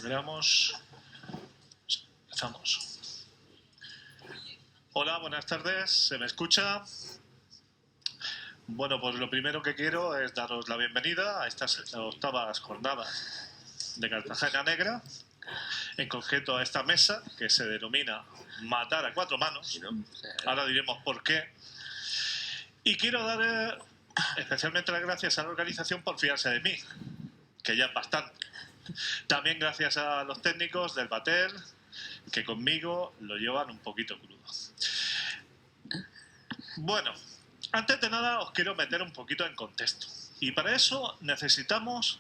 Cuando queramos, empezamos. Hola, buenas tardes. ¿Se me escucha? Bueno, pues lo primero que quiero es daros la bienvenida a estas octavas jornadas de Cartagena Negra, en concreto a esta mesa que se denomina Matar a Cuatro Manos. Ahora diremos por qué. Y quiero dar especialmente las gracias a la organización por fiarse de mí, que ya es bastante. También gracias a los técnicos del Batel, que conmigo lo llevan un poquito crudo. Bueno, antes de nada os quiero meter un poquito en contexto. Y para eso necesitamos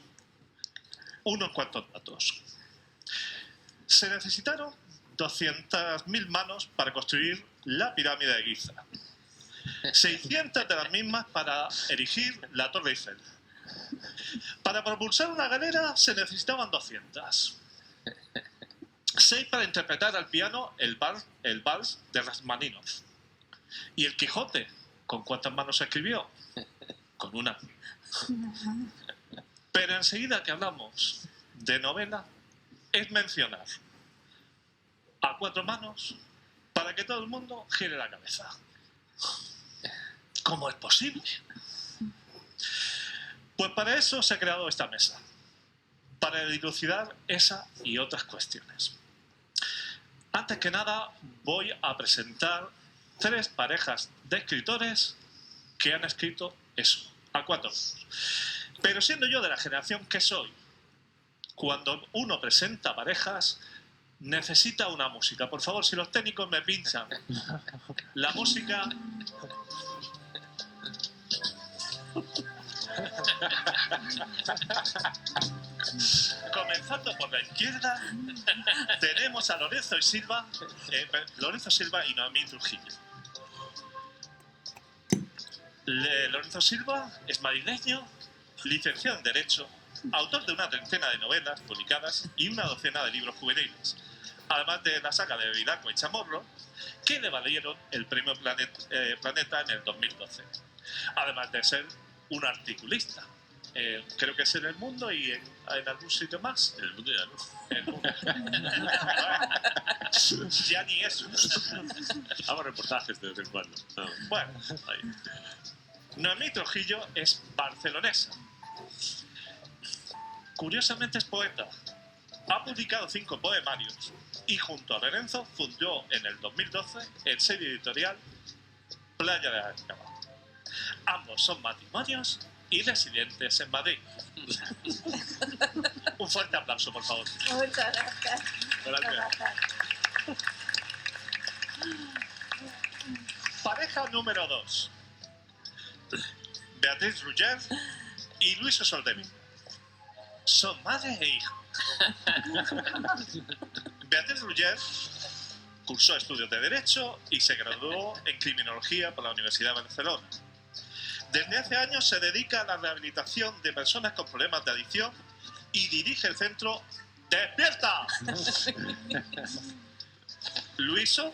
unos cuantos datos. Se necesitaron 200.000 manos para construir la pirámide de Giza. 600 de las mismas para erigir la Torre Eiffel. Para propulsar una galera se necesitaban 200. 6 para interpretar al piano el vals de Rachmaninoff. ¿Y el Quijote? ¿Con cuántas manos se escribió? Con una. Pero enseguida que hablamos de novela, es mencionar a 4 manos para que todo el mundo gire la cabeza. ¿Cómo es posible? Pues para eso se ha creado esta mesa, para dilucidar esa y otras cuestiones. Antes que nada, voy a presentar 3 parejas de escritores que han escrito eso, a 4 manos. Pero siendo yo de la generación que soy, cuando uno presenta parejas, necesita una música. Por favor, si los técnicos me pinchan la música. Comenzando por la izquierda, tenemos a Lorenzo Silva y Noemí Trujillo. Lorenzo Silva es madrileño, licenciado en Derecho, autor de una treintena de novelas publicadas y una docena de libros juveniles, además de la saga de Bevilacqua y Chamorro, que le valieron el premio Planeta en el 2012. Además de ser un articulista. Creo que es en El Mundo y en algún sitio más. En El Mundo y la Luz. El Mundo. Ya ni eso. Hago reportajes de vez en cuando. No. Bueno, ahí. Noemí Trujillo es barcelonesa. Curiosamente es poeta. Ha publicado 5 poemarios y junto a Lorenzo fundó en el 2012 el sello editorial Playa de Alcalá. Ambos son matrimonios y residentes en Madrid. Un fuerte aplauso, por favor. Muchas gracias. Gracias. Pareja número 2. Beatriz Ruller y Luis Soldevila. Son madre e hija. Beatriz Ruller cursó estudios de Derecho y se graduó en Criminología por la Universidad de Barcelona. Desde hace años se dedica a la rehabilitación de personas con problemas de adicción y dirige el centro ¡Despierta! Luiso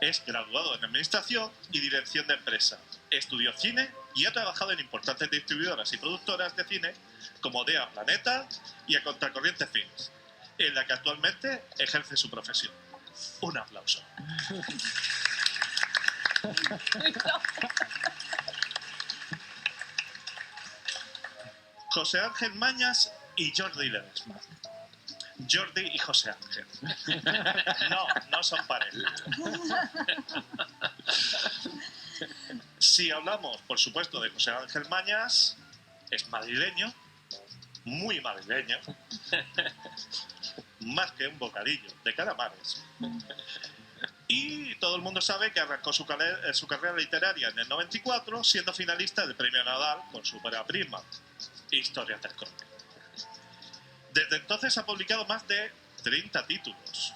es graduado en Administración y Dirección de Empresa. Estudió cine y ha trabajado en importantes distribuidoras y productoras de cine como DEA Planeta y A Contracorriente Films, en la que actualmente ejerce su profesión. Un aplauso. José Ángel Mañas y Jordi Ledesma. Jordi y José Ángel. No son pareja. Si hablamos, por supuesto, de José Ángel Mañas, es madrileño, muy madrileño, más que un bocadillo de calamares. Y todo el mundo sabe que arrancó su carrera literaria en el 94, siendo finalista del Premio Nadal con su ópera prima, Historias del cómic. Desde entonces ha publicado más de 30 títulos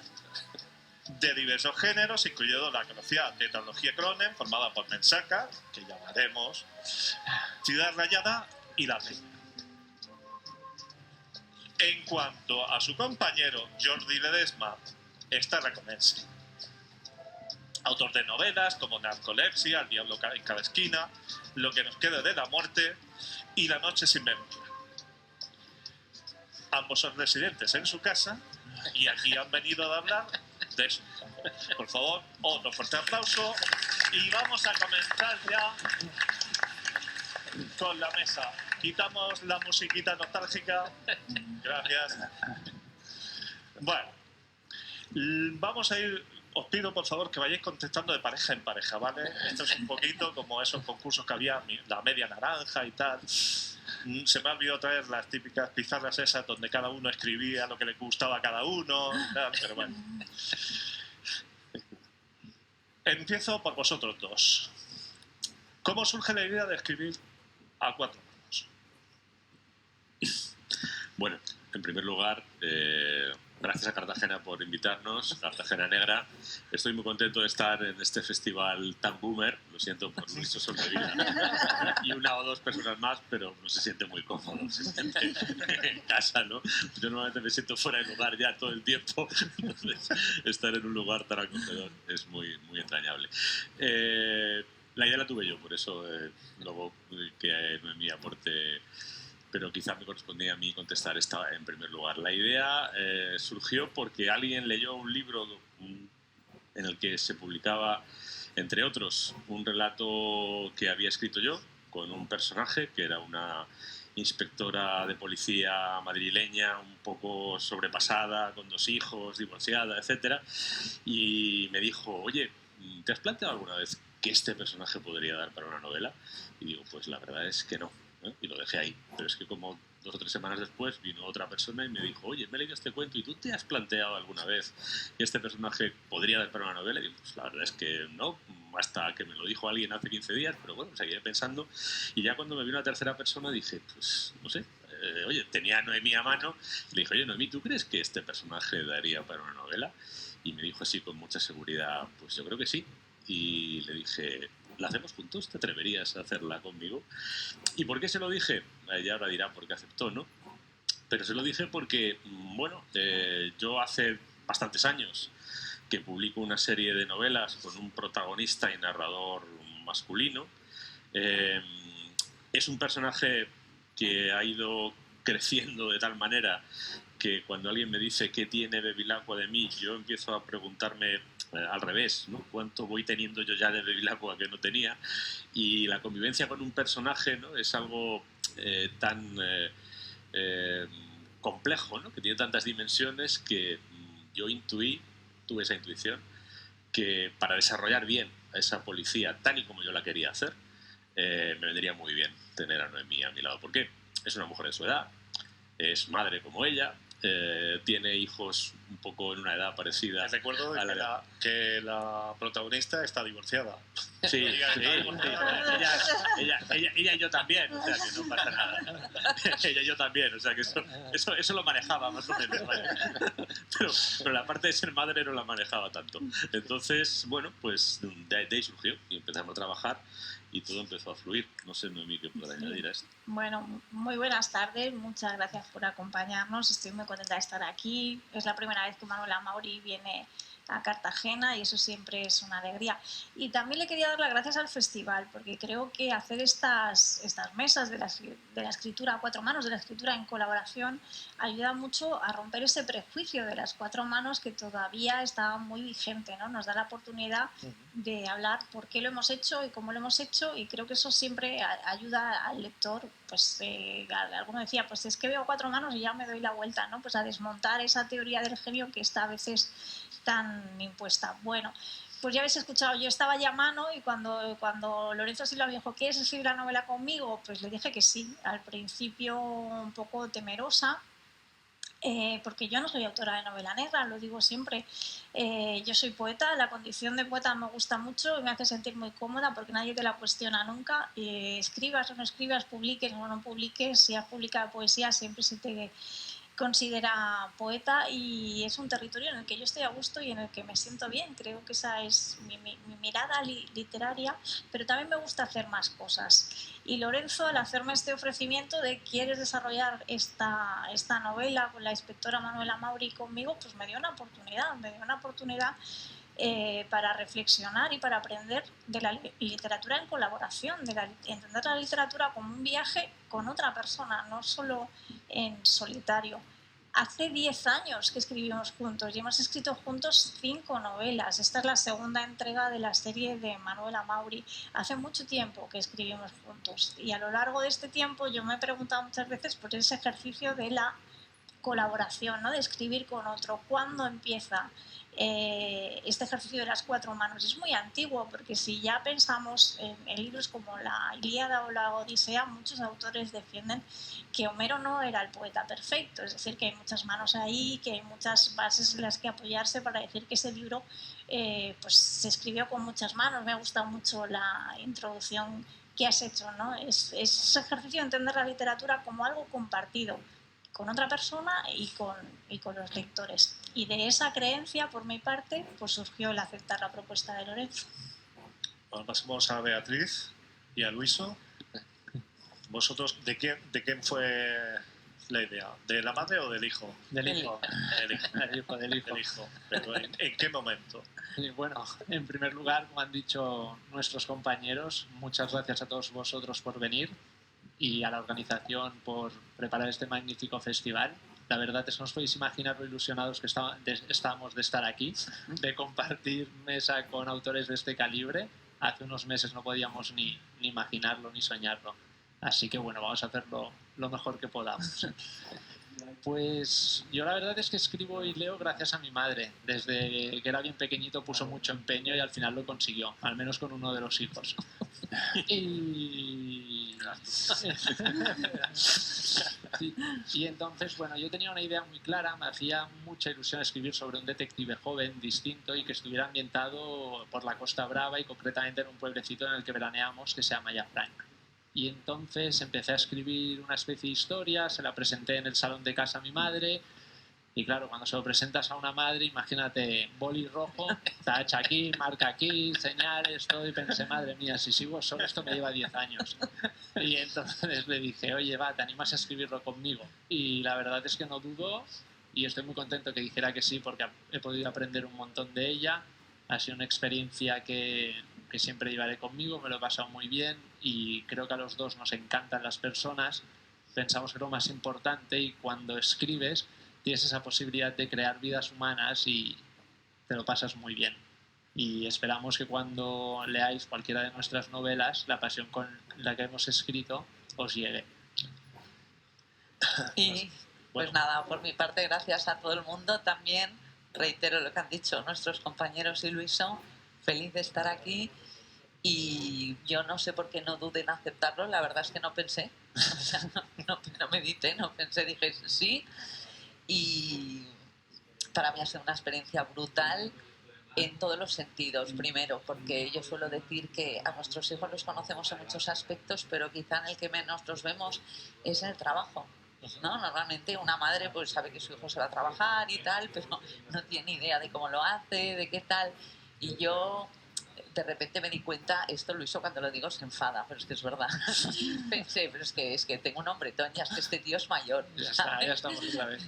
de diversos géneros, incluyendo la conocida tetralogía Cronen, formada por Mensaka, que llamaremos Ciudad Rayada y La Peña. En cuanto a su compañero Jordi Ledesma, es tarraconense. Autor de novelas como Narcolepsia, El diablo en cada esquina, Lo que nos queda de la muerte y La noche sin memoria. Ambos son residentes en su casa Y aquí han venido a hablar de eso. Por favor, otro fuerte aplauso. Y vamos a comenzar ya con la mesa. Quitamos la musiquita nostálgica. Gracias. Bueno, vamos a ir. Os pido, por favor, que vayáis contestando de pareja en pareja, ¿vale? Esto es un poquito como esos concursos que había, la media naranja y tal. Se me ha olvidado traer las típicas pizarras esas donde cada uno escribía lo que le gustaba a cada uno, tal, pero bueno. Empiezo por vosotros dos. ¿Cómo surge la idea de escribir a cuatro manos? Bueno, en primer lugar, gracias a Cartagena por invitarnos, Cartagena Negra. Estoy muy contento de estar en este festival tan boomer. Lo siento por Luis Soldevila y una o dos personas más, pero no se siente muy cómodo, se siente en casa, ¿no? Yo normalmente me siento fuera de lugar ya todo el tiempo, entonces estar en un lugar tan acogedor es muy, muy entrañable. La idea la tuve yo, por eso luego que Noemí aporte, pero quizá me correspondía a mí contestar esta en primer lugar. La idea surgió porque alguien leyó un libro en el que se publicaba, entre otros, un relato que había escrito yo con un personaje que era una inspectora de policía madrileña un poco sobrepasada, con 2 hijos, divorciada, etc. Y me dijo, oye, ¿te has planteado alguna vez que este personaje podría dar para una novela? Y digo, pues la verdad es que no. Y lo dejé ahí. Pero es que como 2 o 3 semanas después vino otra persona y me dijo, oye, me he leído este cuento y tú te has planteado alguna vez que este personaje podría dar para una novela. Y digo, pues la verdad es que no, hasta que me lo dijo alguien hace 15 días, pero bueno, seguiré pensando. Y ya cuando me vino una tercera persona dije, pues no sé, oye, tenía a Noemí a mano y le dije, oye, Noemí, ¿tú crees que este personaje daría para una novela? Y me dijo así con mucha seguridad, pues yo creo que sí. Y le dije, ¿la hacemos juntos? ¿Te atreverías a hacerla conmigo? ¿Y por qué se lo dije? Ella ahora dirá por qué aceptó, ¿no? Pero se lo dije porque, bueno, yo hace bastantes años que publico una serie de novelas con un protagonista y narrador masculino. Es un personaje que ha ido creciendo de tal manera que cuando alguien me dice qué tiene Bevilacqua de mí, yo empiezo a preguntarme al revés, ¿no? ¿Cuánto voy teniendo yo ya de Bevilacqua que no tenía? Y la convivencia con un personaje, ¿no? Es algo tan complejo, ¿no? Que tiene tantas dimensiones que yo tuve esa intuición, que para desarrollar bien a esa policía tal y como yo la quería hacer, me vendría muy bien tener a Noemí a mi lado. ¿Por qué? Es una mujer de su edad, es madre como ella, tiene hijos un poco en una edad parecida. Te recuerdo que la protagonista está divorciada. Sí, ella y yo también, o sea que no pasa nada. Ella y yo también, o sea que eso lo manejaba más o menos, ¿vale? Pero la parte de ser madre no la manejaba tanto. Entonces, bueno, pues de ahí surgió y empezamos a trabajar y todo empezó a fluir. No sé, Noemí, ¿qué puedo añadir a esto? Bueno, muy buenas tardes, muchas gracias por acompañarnos, estoy muy contenta de estar aquí. Es la primera vez que Manuela Mauri viene a Cartagena y eso siempre es una alegría. Y también le quería dar las gracias al festival, porque creo que hacer estas mesas de la escritura a 4 manos, de la escritura en colaboración, ayuda mucho a romper ese prejuicio de las 4 manos que todavía está muy vigente, ¿no? Nos da la oportunidad de hablar por qué lo hemos hecho y cómo lo hemos hecho, y creo que eso siempre ayuda al lector. Pues alguno decía, pues es que veo 4 manos y ya me doy la vuelta, ¿no? Pues a desmontar esa teoría del genio que está a veces tan impuesta. Bueno, pues ya habéis escuchado, yo estaba ya a mano y cuando Lorenzo Silva me dijo, ¿quieres escribir la novela conmigo? Pues le dije que sí, al principio un poco temerosa, porque yo no soy autora de novela negra, lo digo siempre. Yo soy poeta, la condición de poeta me gusta mucho y me hace sentir muy cómoda porque nadie te la cuestiona nunca. Escribas o no escribas, publiques o no publiques, si has publicado poesía siempre se te considera poeta, y es un territorio en el que yo estoy a gusto y en el que me siento bien. Creo que esa es mi mirada literaria, pero también me gusta hacer más cosas. Y Lorenzo, al hacerme este ofrecimiento de ¿quieres desarrollar esta novela con la inspectora Manuela Mauri conmigo? Pues me dio una oportunidad para reflexionar y para aprender de la literatura en colaboración, entender la literatura como un viaje con otra persona, no solo en solitario. Hace 10 años que escribimos juntos y hemos escrito juntos 5 novelas. Esta es la segunda entrega de la serie de Manuel Amauri. Hace mucho tiempo que escribimos juntos y a lo largo de este tiempo yo me he preguntado muchas veces por ese ejercicio de la colaboración, ¿no? De escribir con otro. ¿Cuándo empieza este ejercicio de las 4 manos? Es muy antiguo, porque si ya pensamos en libros como la Ilíada o la Odisea, muchos autores defienden que Homero no era el poeta perfecto, es decir, que hay muchas manos ahí, que hay muchas bases en las que apoyarse para decir que ese libro pues se escribió con muchas manos. Me ha gustado mucho la introducción que has hecho, ¿no? Es ejercicio de entender la literatura como algo compartido con otra persona y con los lectores. Y de esa creencia, por mi parte, pues surgió el aceptar la propuesta de Lorenzo. Bueno, pasemos a Beatriz y a Luiso. ¿Vosotros de quién fue la idea? ¿De la madre o del hijo? Del hijo. Del hijo. ¿Pero en qué momento? Y bueno, en primer lugar, como han dicho nuestros compañeros, muchas gracias a todos vosotros por venir y a la organización por preparar este magnífico festival. La verdad es que no os podéis imaginar lo ilusionados que estábamos de estar aquí, de compartir mesa con autores de este calibre. Hace unos meses no podíamos ni imaginarlo ni soñarlo. Así que bueno, vamos a hacerlo lo mejor que podamos. Pues yo la verdad es que escribo y leo gracias a mi madre. Desde que era bien pequeñito puso mucho empeño y al final lo consiguió, al menos con uno de los hijos. Y entonces, bueno, yo tenía una idea muy clara, me hacía mucha ilusión escribir sobre un detective joven, distinto y que estuviera ambientado por la Costa Brava y concretamente en un pueblecito en el que veraneamos que se llama Llafranc. Y entonces empecé a escribir una especie de historia, se la presenté en el salón de casa a mi madre. Y claro, cuando se lo presentas a una madre, imagínate, boli rojo, tacha aquí, marca aquí, señales, todo. Y pensé, madre mía, si sigo solo, esto me lleva 10 años. Y entonces le dije, oye, va, ¿te animas a escribirlo conmigo? Y la verdad es que no dudo y estoy muy contento que dijera que sí, porque he podido aprender un montón de ella. Ha sido una experiencia que siempre llevaré conmigo, me lo he pasado muy bien y creo que a los dos nos encantan las personas. Pensamos que es lo más importante y cuando escribes tienes esa posibilidad de crear vidas humanas y te lo pasas muy bien. Y esperamos que cuando leáis cualquiera de nuestras novelas, la pasión con la que hemos escrito os llegue. Y pues nada, por mi parte, gracias a todo el mundo. También reitero lo que han dicho nuestros compañeros y Luiso, feliz de estar aquí. Y yo no sé por qué no dudé en aceptarlo, la verdad es que no pensé, o sea, no medité, no pensé, dije sí. Y para mí ha sido una experiencia brutal en todos los sentidos. Primero, porque yo suelo decir que a nuestros hijos los conocemos en muchos aspectos, pero quizá en el que menos los vemos es en el trabajo, ¿no? Normalmente una madre pues sabe que su hijo se va a trabajar y tal, pero no tiene ni idea de cómo lo hace, de qué tal. Y yo de repente me di cuenta, esto lo hizo cuando lo digo se enfada, pero es que es verdad. Pensé, pero es que tengo un hombretón, ya es que este tío es mayor. Ya estamos otra vez.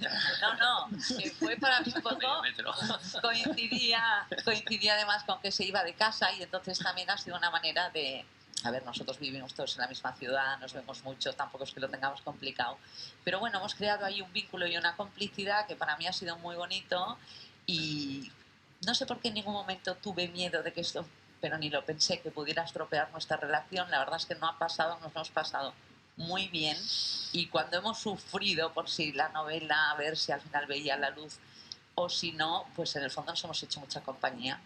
No, que fue para mí un poco, coincidía además con que se iba de casa y entonces también ha sido una manera de, a ver, nosotros vivimos todos en la misma ciudad, nos vemos mucho, tampoco es que lo tengamos complicado, pero bueno, hemos creado ahí un vínculo y una complicidad que para mí ha sido muy bonito y no sé por qué en ningún momento tuve miedo de que esto, pero ni lo pensé, que pudiera estropear nuestra relación. La verdad es que no ha pasado, nos hemos pasado muy bien y cuando hemos sufrido por si la novela, a ver si al final veía la luz o si no, pues en el fondo nos hemos hecho mucha compañía.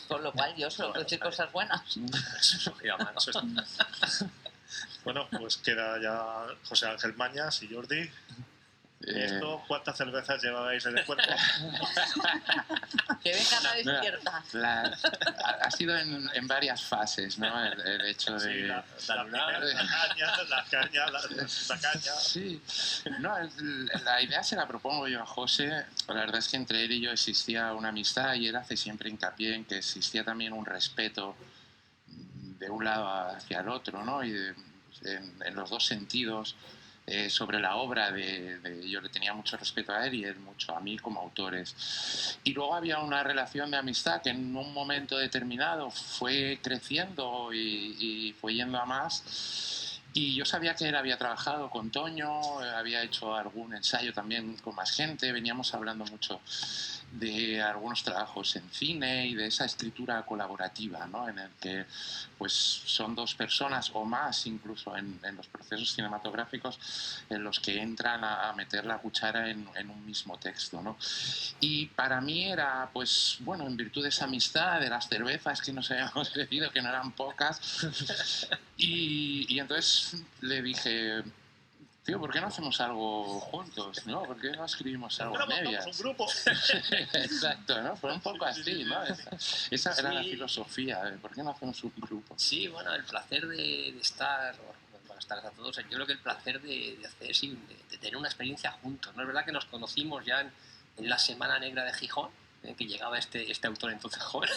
Con lo cual yo solo puedo decir cosas buenas. Bueno, pues queda ya José Ángel Mañas y Jordi. ¿Esto cuántas cervezas llevabais en el cuerpo? Que vengan a despierta. Ha sido en varias fases, ¿no? El hecho de... Sí, la caña. Sí. No, la idea se la propongo yo a José. La verdad es que entre él y yo existía una amistad y él hace siempre hincapié en que existía también un respeto de un lado hacia el otro, ¿no? Y en los dos sentidos. Sobre la obra yo le tenía mucho respeto a él y él mucho a mí como autores. Y luego había una relación de amistad que en un momento determinado fue creciendo y fue yendo a más. Y yo sabía que él había trabajado con Toño, había hecho algún ensayo también con más gente, veníamos hablando mucho de algunos trabajos en cine y de esa escritura colaborativa, ¿no? En el que pues, son dos personas o más, incluso en los procesos cinematográficos, en los que entran a meter la cuchara en un mismo texto, ¿no? Y para mí era, pues, bueno, en virtud de esa amistad, de las cervezas que nos habíamos bebido, que no eran pocas, y entonces le dije... Tío, ¿por qué no hacemos algo juntos, no? ¿Por qué no escribimos algo a medias? Un grupo. Exacto, ¿no? Fue un poco así, ¿no? Esa era la filosofía, ¿por qué no hacemos un grupo? Sí, bueno, el placer de estar, buenas tardes a todos, yo creo que el placer de hacer, sí, de tener una experiencia juntos, ¿no? Es verdad que nos conocimos ya en la Semana Negra de Gijón, que llegaba este autor entonces joven,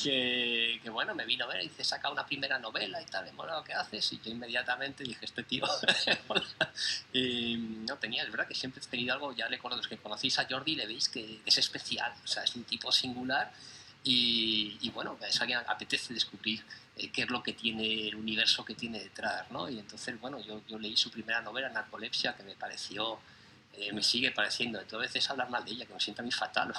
que bueno, me vino a ver y dice, saca una primera novela y tal, me mola lo que haces, y yo inmediatamente dije, este tío, y no tenía, es verdad que siempre he tenido algo, ya le conozco, los que conocéis a Jordi le veis que es especial, o sea, es un tipo singular, y bueno, es alguien que apetece descubrir qué es lo que tiene, el universo que tiene detrás, ¿no? Y entonces, bueno, yo leí su primera novela, Narcolepsia, que me pareció... me sigue pareciendo, de todas veces hablar mal de ella, que me sienta a mí fatal.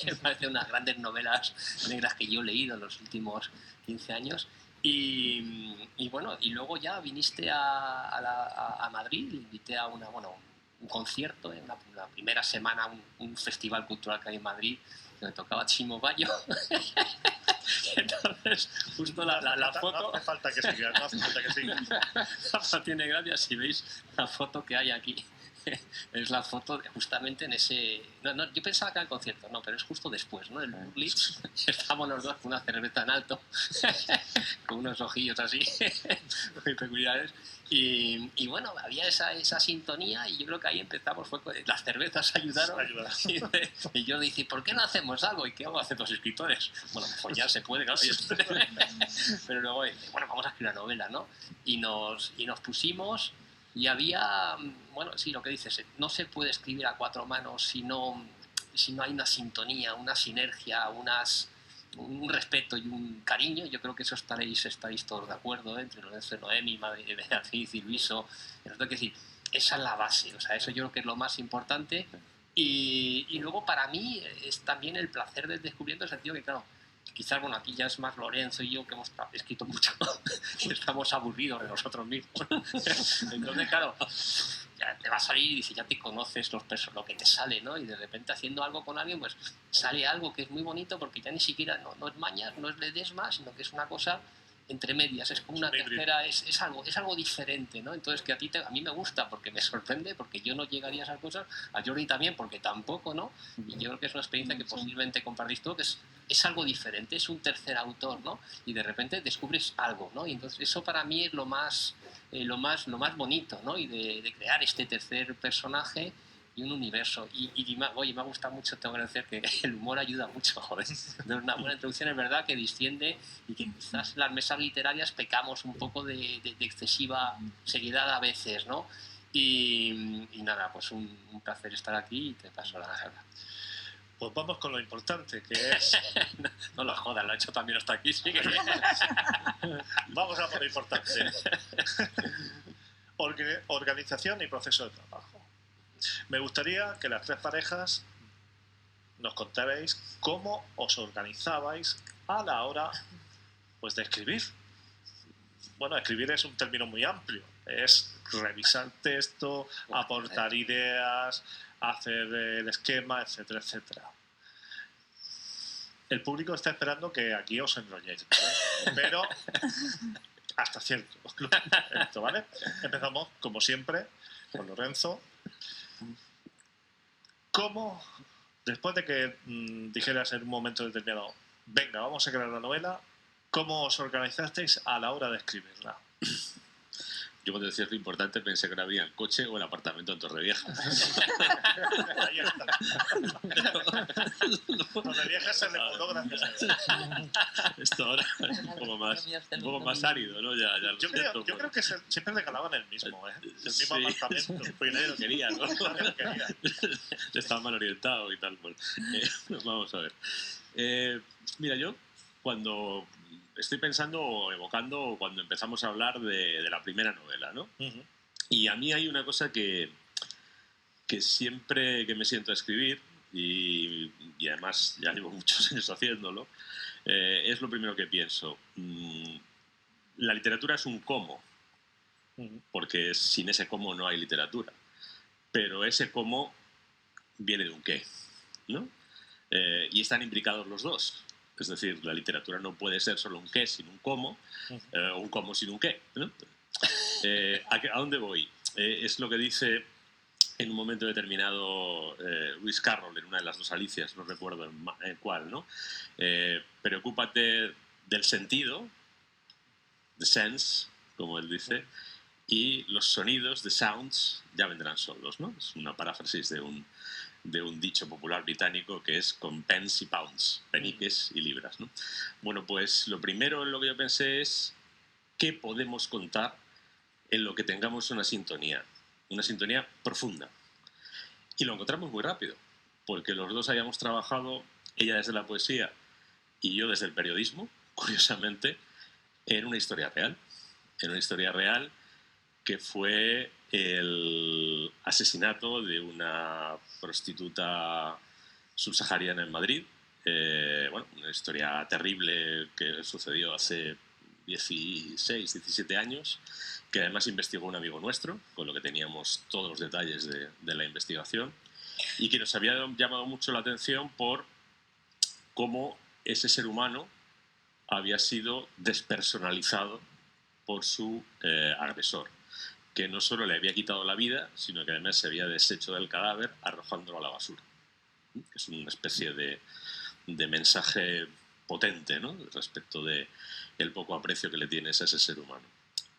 Me parece unas grandes novelas negras que yo he leído en los últimos 15 años. Y bueno, y luego ya viniste a Madrid, le invité a un concierto, en una primera semana, un festival cultural que hay en Madrid, donde tocaba Chimo Bayo. Entonces, justo la foto... No hace falta que siga, no hace falta que siga. No tiene gracia si veis la foto que hay aquí. Es la foto justamente en ese... No, yo pensaba que era el concierto, no, pero es justo después, ¿no? En el Lips estamos los dos con una cerveza en alto, con unos ojillos así, muy peculiares. Y bueno, había esa sintonía y yo creo que ahí empezamos, las cervezas ayudaron. Y yo dije, ¿por qué no hacemos algo? ¿Y qué vamos a hacer los escritores? Bueno, pues ya se puede, claro. Pero luego, bueno, vamos a escribir una novela, ¿no? Y nos pusimos... Y había, bueno, sí, lo que dices, no se puede escribir a cuatro manos si no hay una sintonía, una sinergia, un respeto y un cariño. Yo creo que eso estaréis todos de acuerdo, entre Lorenzo y Noemi, Beatriz y Luiso. Es decir, esa es la base, o sea, eso yo creo que es lo más importante. Y luego para mí es también el placer de descubriendo el sentido que, claro, quizás, bueno, aquí ya es más Lorenzo y yo que hemos escrito mucho y estamos aburridos de nosotros mismos. Entonces, claro, ya te va a salir y dices, ya te conoces lo que te sale, ¿no? Y de repente haciendo algo con alguien, pues sale algo que es muy bonito porque ya ni siquiera no es mañas, no es ledesma, sino que es una cosa entre medias, es como una tercera, es algo diferente, ¿no? Entonces que a mí me gusta porque me sorprende, porque yo no llegaría a esas cosas, a Jordi también porque tampoco, ¿no? Y yo creo que es una experiencia que posiblemente compartís todo, que es algo diferente, es un tercer autor, ¿no? Y de repente descubres algo, ¿no? Y entonces eso para mí es lo más bonito, ¿no? Y de crear este tercer personaje y un universo. Oye, me ha gustado mucho, tengo que decir que el humor ayuda mucho, joder. Es una buena introducción, es verdad, que distiende y que quizás las mesas literarias pecamos un poco de excesiva seriedad a veces, ¿no? Y nada, pues un placer estar aquí y te paso la sala. Pues vamos con lo importante, que es... No lo jodas, lo he hecho también hasta aquí, sí que... Vamos a por lo importante. Organización y proceso de trabajo. Me gustaría que las tres parejas nos contarais cómo os organizabais a la hora, pues, de escribir. Bueno, escribir es un término muy amplio. Es revisar texto, aportar ideas, hacer el esquema, etcétera, etcétera. El público está esperando que aquí os enrolléis, ¿vale? Pero hasta cierto punto, ¿vale? Empezamos, como siempre, con Lorenzo. ¿Cómo, después de que dijeras en un momento determinado, venga, vamos a crear la novela, cómo os organizasteis a la hora de escribirla? Yo cuando decías lo importante pensé que no había el coche o el apartamento en Torrevieja. Ahí está. Torrevieja se le mudó gracias a él. Esto ahora es un poco más árido, ¿no? Ya yo creo que siempre regalaban el mismo, ¿eh? El mismo sí, apartamento. Porque nadie lo quería, ¿no? Nadie lo quería. Estaba mal orientado y tal. Bueno, vamos a ver. Mira, yo cuando estoy pensando o evocando cuando empezamos a hablar de la primera novela, ¿no? Ujú. Y a mí hay una cosa que siempre que me siento a escribir, y además ya llevo muchos años haciéndolo, es lo primero que pienso. La literatura es un cómo, Ujú. porque sin ese cómo no hay literatura. Pero ese cómo viene de un qué, ¿no? Y están imbricados los dos. Es decir, la literatura no puede ser solo un qué sin un cómo, o un cómo sin un qué, ¿no? ¿A dónde voy? Es lo que dice en un momento determinado Lewis Carroll en una de las dos Alicias, no recuerdo en cuál, ¿no? Preocúpate del sentido, the sense, como él dice, y los sonidos, the sounds, ya vendrán solos, ¿no? Es una paráfrasis de un dicho popular británico que es con pence y pounds, peniques y libras, ¿no? Bueno, pues lo primero en lo que yo pensé es qué podemos contar en lo que tengamos una sintonía profunda. Y lo encontramos muy rápido, porque los dos habíamos trabajado, ella desde la poesía y yo desde el periodismo, curiosamente, en una historia real. En una historia real que fue el asesinato de una prostituta subsahariana en Madrid. Bueno, una historia terrible que sucedió hace 16, 17 años, que además investigó un amigo nuestro, con lo que teníamos todos los detalles de la investigación, y que nos había llamado mucho la atención por cómo ese ser humano había sido despersonalizado por su agresor, que no solo le había quitado la vida, sino que además se había deshecho del cadáver arrojándolo a la basura. Es una especie de mensaje potente, ¿no? Respecto de el poco aprecio que le tienes a ese ser humano.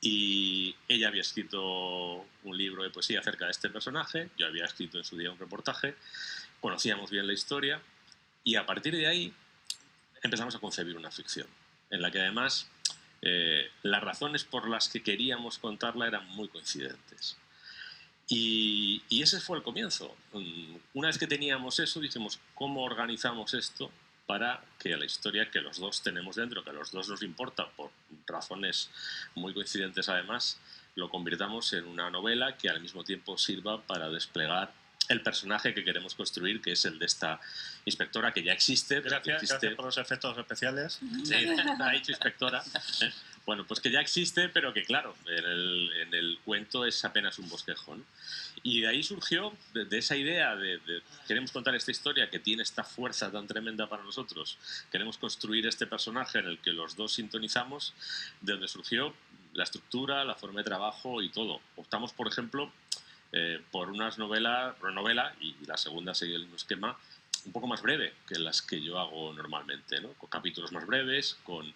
Y ella había escrito un libro de poesía acerca de este personaje, yo había escrito en su día un reportaje, conocíamos bien la historia, y a partir de ahí empezamos a concebir una ficción, en la que además las razones por las que queríamos contarla eran muy coincidentes. Y ese fue el comienzo. Una vez que teníamos eso, dijimos, ¿cómo organizamos esto para que la historia que los dos tenemos dentro, que a los dos nos importa por razones muy coincidentes además, lo convirtamos en una novela que al mismo tiempo sirva para desplegar el personaje que queremos construir, que es el de esta inspectora que ya existe. Gracias por los efectos especiales. Sí, ha dicho inspectora. Bueno, pues que ya existe, pero que claro, en el cuento es apenas un bosquejo, ¿no? Y de ahí surgió, de esa idea de queremos contar esta historia que tiene esta fuerza tan tremenda para nosotros, queremos construir este personaje en el que los dos sintonizamos, de donde surgió la estructura, la forma de trabajo y todo. Optamos, por ejemplo, por una novela, y la segunda sigue el mismo esquema, un poco más breve que las que yo hago normalmente, ¿no? Con capítulos más breves, con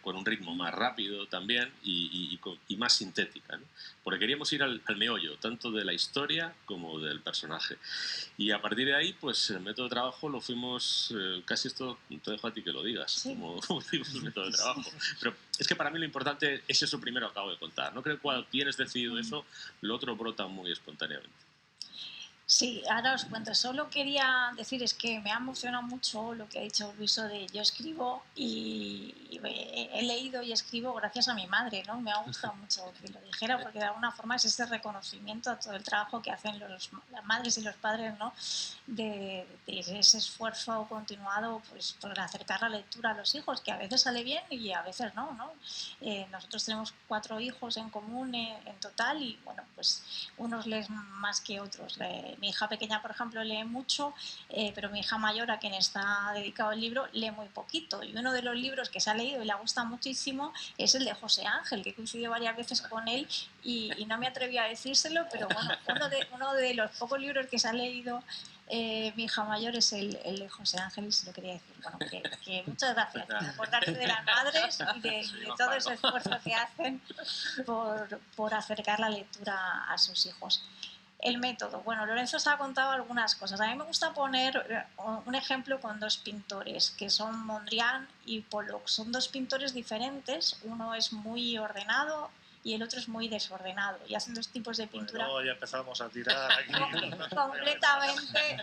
un ritmo más rápido también y más sintética, ¿no? Porque queríamos ir al meollo, tanto de la historia como del personaje. Y a partir de ahí, pues el método de trabajo lo fuimos, casi esto te dejo a ti que lo digas, Sí. como fuimos el método de trabajo. Pero es que para mí lo importante es eso primero que acabo de contar. No creo que cuando tienes decidido eso, lo otro brota muy espontáneamente. Sí, ahora os cuento. Solo quería decir, es que me ha emocionado mucho lo que ha dicho Luiso de yo escribo y he leído y escribo gracias a mi madre, ¿no? Me ha gustado mucho que lo dijera porque de alguna forma es ese reconocimiento a todo el trabajo que hacen las madres y los padres, ¿no? De ese esfuerzo continuado pues, por acercar la lectura a los hijos, que a veces sale bien y a veces no, ¿no? Nosotros tenemos 4 hijos en común en total y, bueno, pues unos leen más que otros. Mi hija pequeña, por ejemplo, lee mucho, pero mi hija mayor, a quien está dedicado el libro, lee muy poquito. Y uno de los libros que se ha leído y le gusta muchísimo es el de José Ángel, que he coincidido varias veces con él y no me atreví a decírselo, pero bueno, uno de los pocos libros que se ha leído mi hija mayor es el de José Ángel, y se lo quería decir. Bueno, que muchas gracias por acordarte de las madres y de todo ese esfuerzo que hacen por acercar la lectura a sus hijos. El método. Bueno, Lorenzo os ha contado algunas cosas. A mí me gusta poner un ejemplo con 2 pintores, que son Mondrian y Pollock. Son 2 pintores diferentes. Uno es muy ordenado y el otro es muy desordenado. Y hacen dos tipos de pintura Bueno, ya empezamos a tirar aquí.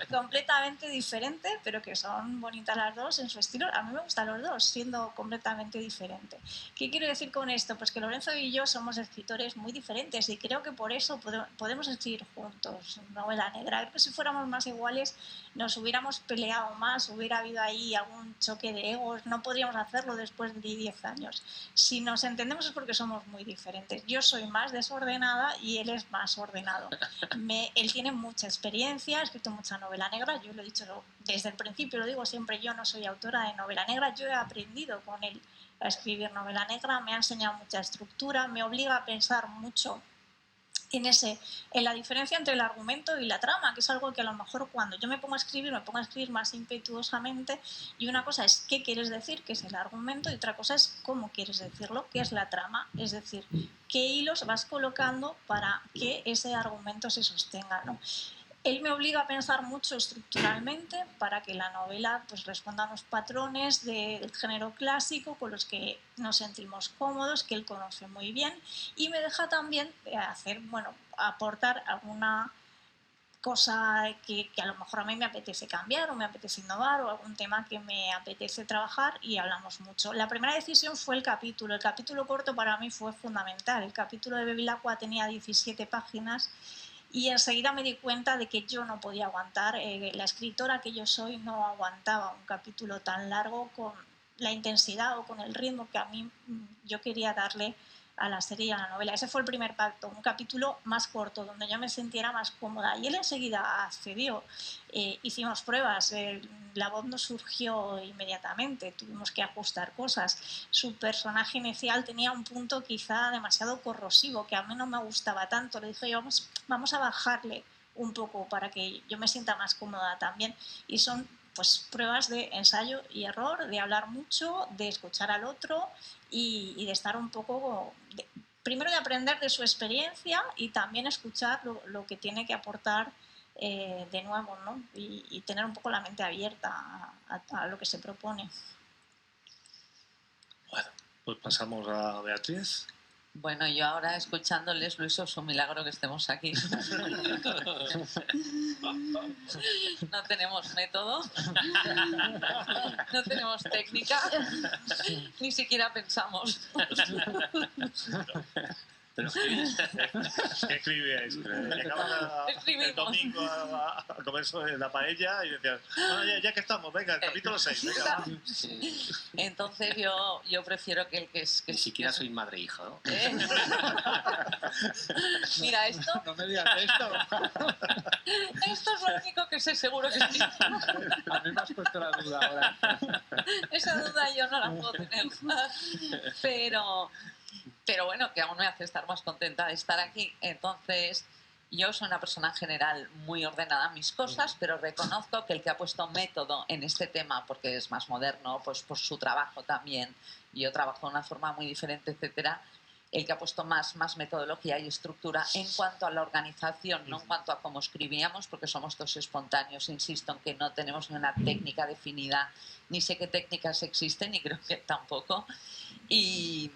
completamente diferentes, pero que son bonitas las dos en su estilo. A mí me gustan los dos, siendo completamente diferentes. ¿Qué quiero decir con esto? Pues que Lorenzo y yo somos escritores muy diferentes y creo que por eso podemos escribir juntos novela negra. Creo que si fuéramos más iguales nos hubiéramos peleado más, hubiera habido ahí algún choque de egos, no podríamos hacerlo después de 10 años. Si nos entendemos es porque somos muy diferentes. Yo soy más desordenada y él es más ordenado. Él tiene mucha experiencia, ha escrito mucha novela negra, yo lo he dicho desde el principio, lo digo siempre, yo no soy autora de novela negra, yo he aprendido con él a escribir novela negra, me ha enseñado mucha estructura, me obliga a pensar mucho en la diferencia entre el argumento y la trama, que es algo que a lo mejor cuando yo me pongo a escribir más impetuosamente, y una cosa es qué quieres decir, que es el argumento, y otra cosa es cómo quieres decirlo, que es la trama, es decir, qué hilos vas colocando para que ese argumento se sostenga, ¿no? Él me obliga a pensar mucho estructuralmente para que la novela pues, responda a unos patrones del género clásico con los que nos sentimos cómodos, que él conoce muy bien, y me deja también aportar alguna cosa que a lo mejor a mí me apetece cambiar o me apetece innovar o algún tema que me apetece trabajar y hablamos mucho. La primera decisión fue el capítulo corto para mí fue fundamental. El capítulo de Bevilacqua tenía 17 páginas y enseguida me di cuenta de que yo no podía aguantar, la escritora que yo soy no aguantaba un capítulo tan largo con la intensidad o con el ritmo que a mí yo quería darle a la serie y a la novela. Ese fue el primer pacto, un capítulo más corto, donde yo me sintiera más cómoda. Y él enseguida accedió. Hicimos pruebas, la voz no surgió inmediatamente, tuvimos que ajustar cosas. Su personaje inicial tenía un punto quizá demasiado corrosivo, que a mí no me gustaba tanto. Le dije, vamos a bajarle un poco para que yo me sienta más cómoda también. Y son pues pruebas de ensayo y error, de hablar mucho, de escuchar al otro y de estar un poco, primero de aprender de su experiencia y también escuchar lo que tiene que aportar de nuevo, ¿no? Y tener un poco la mente abierta a lo que se propone. Bueno, pues pasamos a Beatriz. Bueno, yo ahora escuchándoles, Luis, es un milagro que estemos aquí. No tenemos método, no tenemos técnica, ni siquiera pensamos. ¿Qué escribíais? Llegaba el domingo a comer la paella y decías, ya que estamos, venga, el capítulo 6. Venga, Entonces yo prefiero que el que es... Ni siquiera soy madre e hija, ¿no? Mira, esto... No me digas esto. Esto es lo único que sé seguro que sí. A mí me has puesto la duda ahora. Esa duda yo no la puedo tener. Pero bueno, que aún me hace estar más contenta de estar aquí. Entonces, yo soy una persona en general muy ordenada en mis cosas, pero reconozco que el que ha puesto método en este tema, porque es más moderno, pues por su trabajo también, yo trabajo de una forma muy diferente, etcétera, el que ha puesto más metodología y estructura en cuanto a la organización, no en cuanto a cómo escribíamos, porque somos todos espontáneos, insisto en que no tenemos ni una técnica definida, ni sé qué técnicas existen, y creo que tampoco. Y...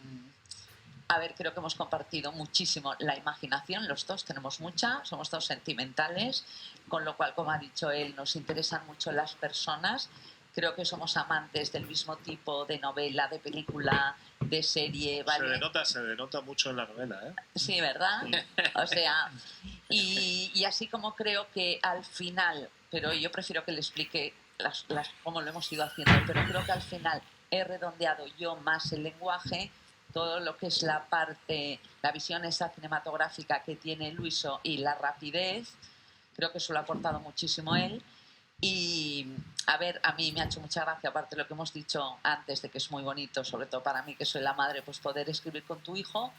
a ver, creo que hemos compartido muchísimo la imaginación, los dos tenemos mucha, somos todos sentimentales, con lo cual, como ha dicho él, nos interesan mucho las personas. Creo que somos amantes del mismo tipo de novela, de película, de serie, ¿vale? Se denota mucho en la novela, ¿eh? Sí, ¿verdad? O sea, y así como creo que al final, pero yo prefiero que le explique cómo lo hemos ido haciendo, pero creo que al final he redondeado yo más el lenguaje, todo lo que es la parte, la visión esa cinematográfica que tiene Luiso y la rapidez, creo que eso lo ha aportado muchísimo él. Y, a ver, a mí me ha hecho mucha gracia, aparte de lo que hemos dicho antes, de que es muy bonito, sobre todo para mí, que soy la madre, pues poder escribir con tu hijo.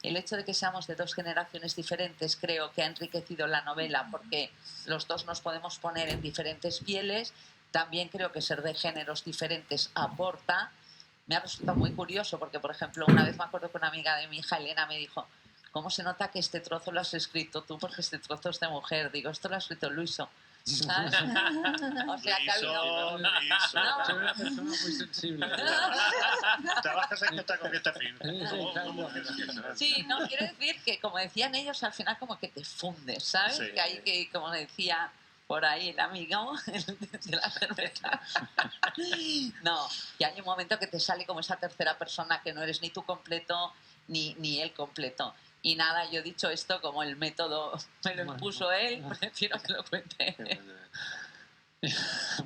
El hecho de que seamos de dos generaciones diferentes creo que ha enriquecido la novela, porque los dos nos podemos poner en diferentes pieles. También creo que ser de géneros diferentes aporta. Me ha resultado muy curioso porque, por ejemplo, una vez me acuerdo que una amiga de mi hija, Elena, me dijo: ¿cómo se nota que este trozo lo has escrito tú? Porque este trozo es de mujer. Digo, esto lo ha escrito Luiso. ¿Sabes? O sea, que ha habido... Luiso. Soy una persona muy sensible. Trabajas en cuenta con este fin. Sí, no, quiero decir que, como decían ellos, al final como que te fundes, ¿sabes? Sí. Que hay que, como decía por ahí el amigo de la cerveza. No, y hay un momento que te sale como esa tercera persona que no eres ni tú completo ni él completo. Y nada, yo he dicho esto como el método me lo impuso él, prefiero que lo cuente él.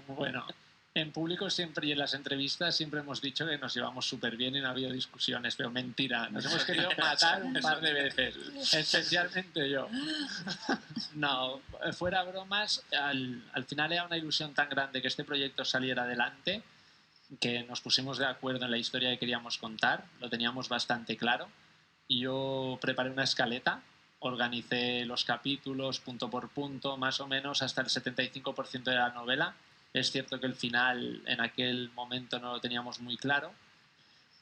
Bueno, en público siempre y en las entrevistas siempre hemos dicho que nos llevamos súper bien y no ha habido discusiones, pero mentira, nos hemos querido matar un par de veces, especialmente yo. No, fuera bromas, al final era una ilusión tan grande que este proyecto saliera adelante que nos pusimos de acuerdo en la historia que queríamos contar, lo teníamos bastante claro. Y yo preparé una escaleta, organicé los capítulos punto por punto, más o menos hasta el 75% de la novela. Es cierto que el final en aquel momento no lo teníamos muy claro.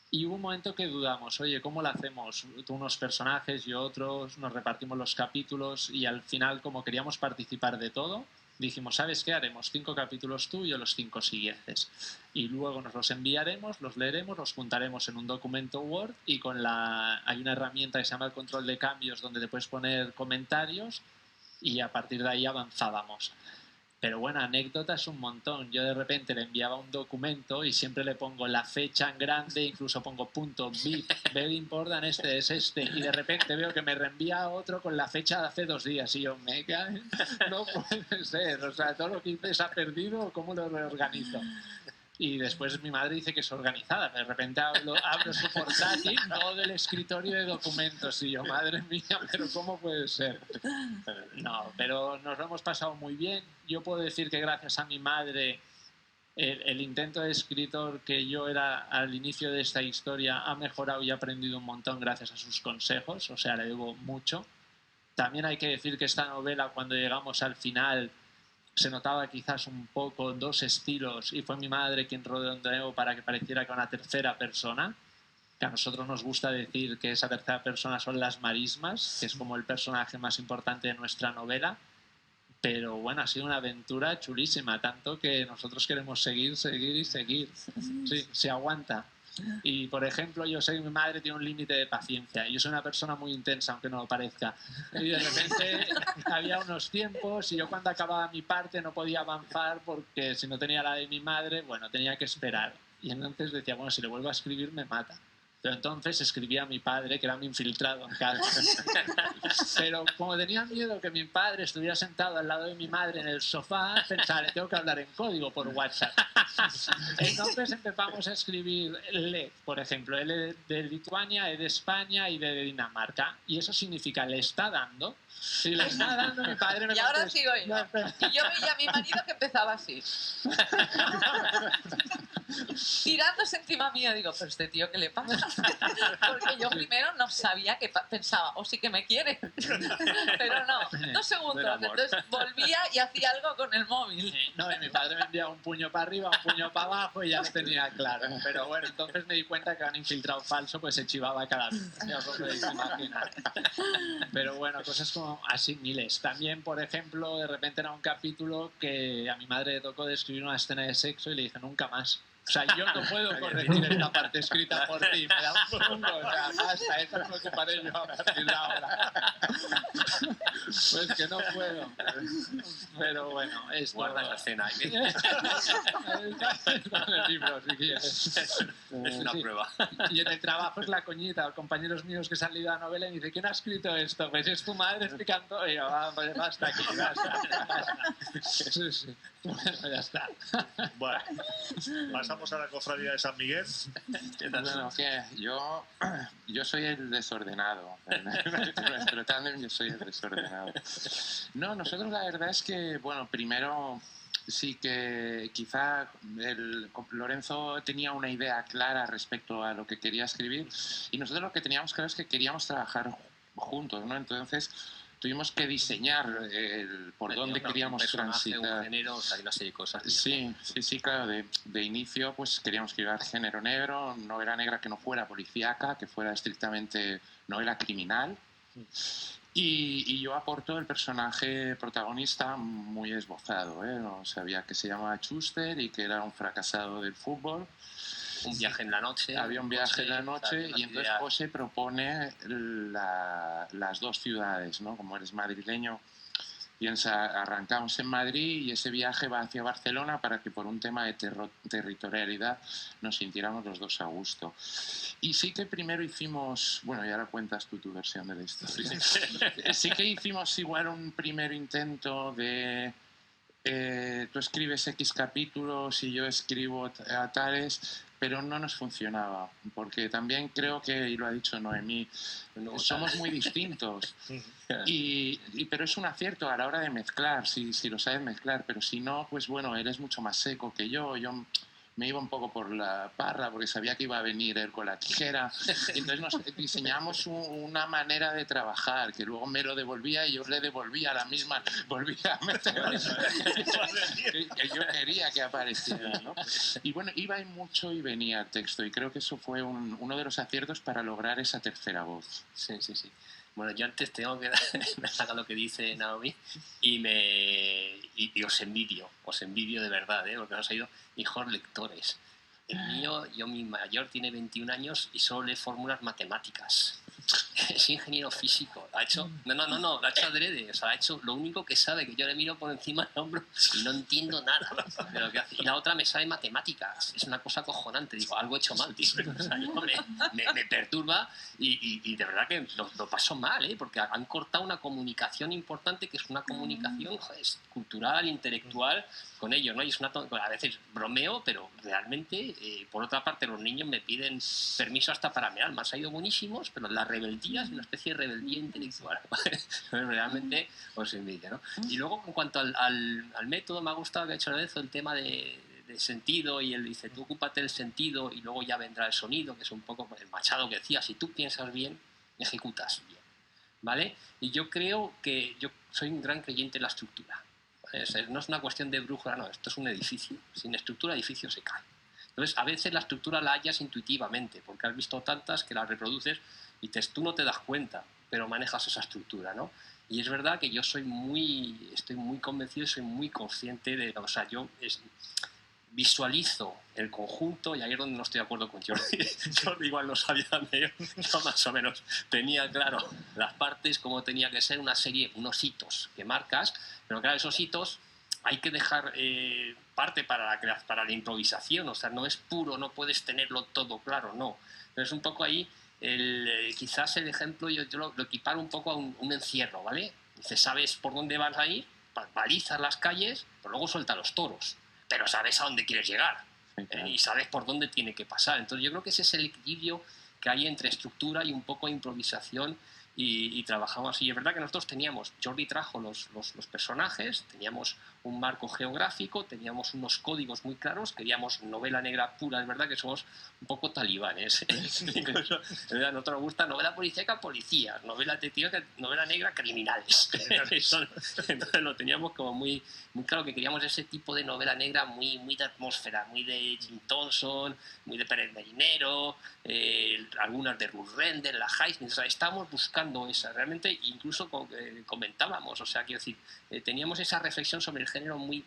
Y hubo un momento que dudamos, oye, ¿cómo lo hacemos? Tú unos personajes y otros, nos repartimos los capítulos y al final, como queríamos participar de todo, dijimos, ¿sabes qué? Haremos 5 capítulos tú y yo los 5 siguientes. Y luego nos los enviaremos, los leeremos, los juntaremos en un documento Word y hay una herramienta que se llama el control de cambios donde te puedes poner comentarios y a partir de ahí avanzábamos. Pero bueno, anécdotas un montón. Yo de repente le enviaba un documento y siempre le pongo la fecha en grande, incluso pongo punto bit, very important, este es este. Y de repente veo que me reenvía otro con la fecha de hace 2 días. Y yo, me cae, no puede ser. O sea, todo lo que hice se ha perdido, ¿cómo lo reorganizo? Y después mi madre dice que es organizada. De repente abro su portátil, todo del escritorio de documentos. Y yo, madre mía, ¿pero cómo puede ser? No, pero nos lo hemos pasado muy bien. Yo puedo decir que gracias a mi madre, el intento de escritor que yo era al inicio de esta historia ha mejorado y he aprendido un montón gracias a sus consejos. O sea, le debo mucho. También hay que decir que esta novela, cuando llegamos al final, se notaba quizás un poco 2 estilos y fue mi madre quien redondeó para que pareciera que una tercera persona, que a nosotros nos gusta decir que esa tercera persona son las marismas, que es como el personaje más importante de nuestra novela. Pero bueno, ha sido una aventura chulísima, tanto que nosotros queremos seguir y seguir. Sí, se aguanta. Y por ejemplo, yo sé que mi madre tiene un límite de paciencia. Yo soy una persona muy intensa, aunque no lo parezca. Y de repente había unos tiempos y yo cuando acababa mi parte no podía avanzar porque si no tenía la de mi madre, bueno, tenía que esperar. Y entonces decía, bueno, si le vuelvo a escribir me mata. Pero entonces escribía a mi padre, que era mi infiltrado en casa. Pero como tenía miedo que mi padre estuviera sentado al lado de mi madre en el sofá, pensaba, le tengo que hablar en código por WhatsApp. Entonces empezamos a escribir L, por ejemplo, L de Lituania, E de España y D de Dinamarca. Y eso significa, le está dando. Si le está dando, mi padre me Y ahora contesta. sigo yo. Y yo veía a mi marido que empezaba así. Tirándose encima mío, digo, pero este tío, ¿qué le pasa? Porque yo primero no sabía que pensaba, sí que me quiere. Pero no, 2 segundos. Entonces volvía y hacía algo con el móvil. No, y mi padre me enviaba un puño para arriba, un puño para abajo y ya lo tenía claro. Pero bueno, entonces me di cuenta que era un infiltrado falso, pues se chivaba cada vez. Ya os lo podéis imaginar. Pero bueno, cosas como así miles. También, por ejemplo, de repente era un capítulo que a mi madre le tocó describir una escena de sexo y le dije, nunca más. O sea, yo no puedo corregir esta parte escrita por ti, me da un punto, o sea, basta, esto me ocuparé yo a partir de ahora. Pues que no puedo. Pero bueno, esto... Guarda la escena. Está en el libro, si quieres. Es una prueba. Y en el trabajo es la coñita, compañeros míos que se han leído la novela y me dicen, ¿quién ha escrito esto? Pues es tu madre explicando, y yo, pues basta aquí, basta. Sí, sí. Bueno, ya está. Bueno, pasamos a la cofradía de San Miguel. Bueno, que yo soy el desordenado. En nuestro tándem yo soy el desordenado. No, nosotros la verdad es que, bueno, primero sí que quizá Lorenzo tenía una idea clara respecto a lo que quería escribir y nosotros lo que teníamos claro es que queríamos trabajar juntos, ¿no? Entonces tuvimos que diseñar por dónde queríamos transitar. Un género, o sea, hay una serie de cosas. Sí, claro. De inicio pues queríamos escribir género negro, novela negra que no fuera policíaca, que fuera estrictamente novela criminal. Y yo aporto el personaje protagonista muy esbozado, ¿eh? No sabía que se llamaba Schuster y que era un fracasado del fútbol. Un viaje en la noche. Había un viaje en la noche y entonces José propone las dos ciudades, ¿no? Como eres madrileño, piensa, arrancamos en Madrid y ese viaje va hacia Barcelona para que por un tema de territorialidad nos sintiéramos los dos a gusto. Y sí que primero hicimos, bueno, y ahora cuentas tú tu versión de la historia. Sí que hicimos igual un primer intento de... tú escribes X capítulos y yo escribo a tales, pero no nos funcionaba, porque también creo que, y lo ha dicho Noemí, somos muy distintos, pero es un acierto a la hora de mezclar, si lo sabes mezclar, pero si no, pues bueno, eres mucho más seco que yo me iba un poco por la parra porque sabía que iba a venir él con la tijera. Y entonces nos diseñamos una manera de trabajar que luego me lo devolvía y yo le devolvía la misma, volvía a meter que yo quería que apareciera, ¿no? Y bueno, iba y mucho y venía el texto y creo que eso fue uno de los aciertos para lograr esa tercera voz. Sí. Bueno, yo antes tengo que me saca lo que dice Naomi y os envidio de verdad, porque os ha ido mejor lectores. El mío, mi mayor tiene 21 años y solo lee fórmulas matemáticas. Es ingeniero físico. Ha hecho, no, lo ha hecho adrede. O sea, ha hecho lo único que sabe, que yo le miro por encima del hombro y no entiendo nada de lo que hace. Y la otra me sabe matemáticas. Es una cosa acojonante. Digo, algo he hecho mal, tío. O sea, me perturba y de verdad que lo paso mal, porque han cortado una comunicación importante que es una comunicación cultural, intelectual con ellos, ¿no? Y es a veces bromeo, pero realmente, por otra parte, los niños me piden permiso hasta para mear. Me han salido buenísimos, pero la rebeldía es una especie de rebeldía intelectual. Realmente os envidia, ¿no? Y luego, en cuanto al método, me ha gustado que ha hecho el tema de sentido, y él dice, tú ocúpate del sentido y luego ya vendrá el sonido, que es un poco el Machado que decía, si tú piensas bien, ejecutas bien, ¿vale? Y yo creo que yo soy un gran creyente en la estructura. No es una cuestión de brújula, no, esto es un edificio. Sin estructura, el edificio se cae. Entonces, a veces la estructura la hallas intuitivamente, porque has visto tantas que las reproduces y tú no te das cuenta, pero manejas esa estructura, ¿no? Y es verdad que yo estoy muy convencido y soy muy consciente de, o sea, visualizo el conjunto, y ahí es donde no estoy de acuerdo con Jordi. Jordi igual no sabía dónde yo más o menos tenía claro las partes, como tenía que ser una serie, unos hitos que marcas, pero claro, esos hitos hay que dejar parte para la improvisación, o sea, no es puro, no puedes tenerlo todo claro, no. Pero es un poco ahí, quizás el ejemplo yo lo equiparo un poco a un encierro, ¿vale? Dices, sabes por dónde vas a ir, balizas las calles, pero luego suelta los toros, pero sabes a dónde quieres llegar, y sabes por dónde tiene que pasar. Entonces yo creo que ese es el equilibrio que hay entre estructura y un poco de improvisación, y trabajamos así. Y es verdad que nosotros Jordi trajo los personajes, teníamos un marco geográfico, teníamos unos códigos muy claros, queríamos novela negra pura. Es verdad que somos un poco talibanes. Incluso, a nosotros nos gusta novela policíaca, policías, novela detective, novela negra, criminales. Entonces lo teníamos como muy claro, que queríamos ese tipo de novela negra muy de atmósfera, muy de Jim Thompson, muy de Pérez Marinero, algunas de Ruth Rendell, la Highsmith. O sea, estábamos buscando esa, realmente, incluso comentábamos, o sea, quiero decir, teníamos esa reflexión sobre el género muy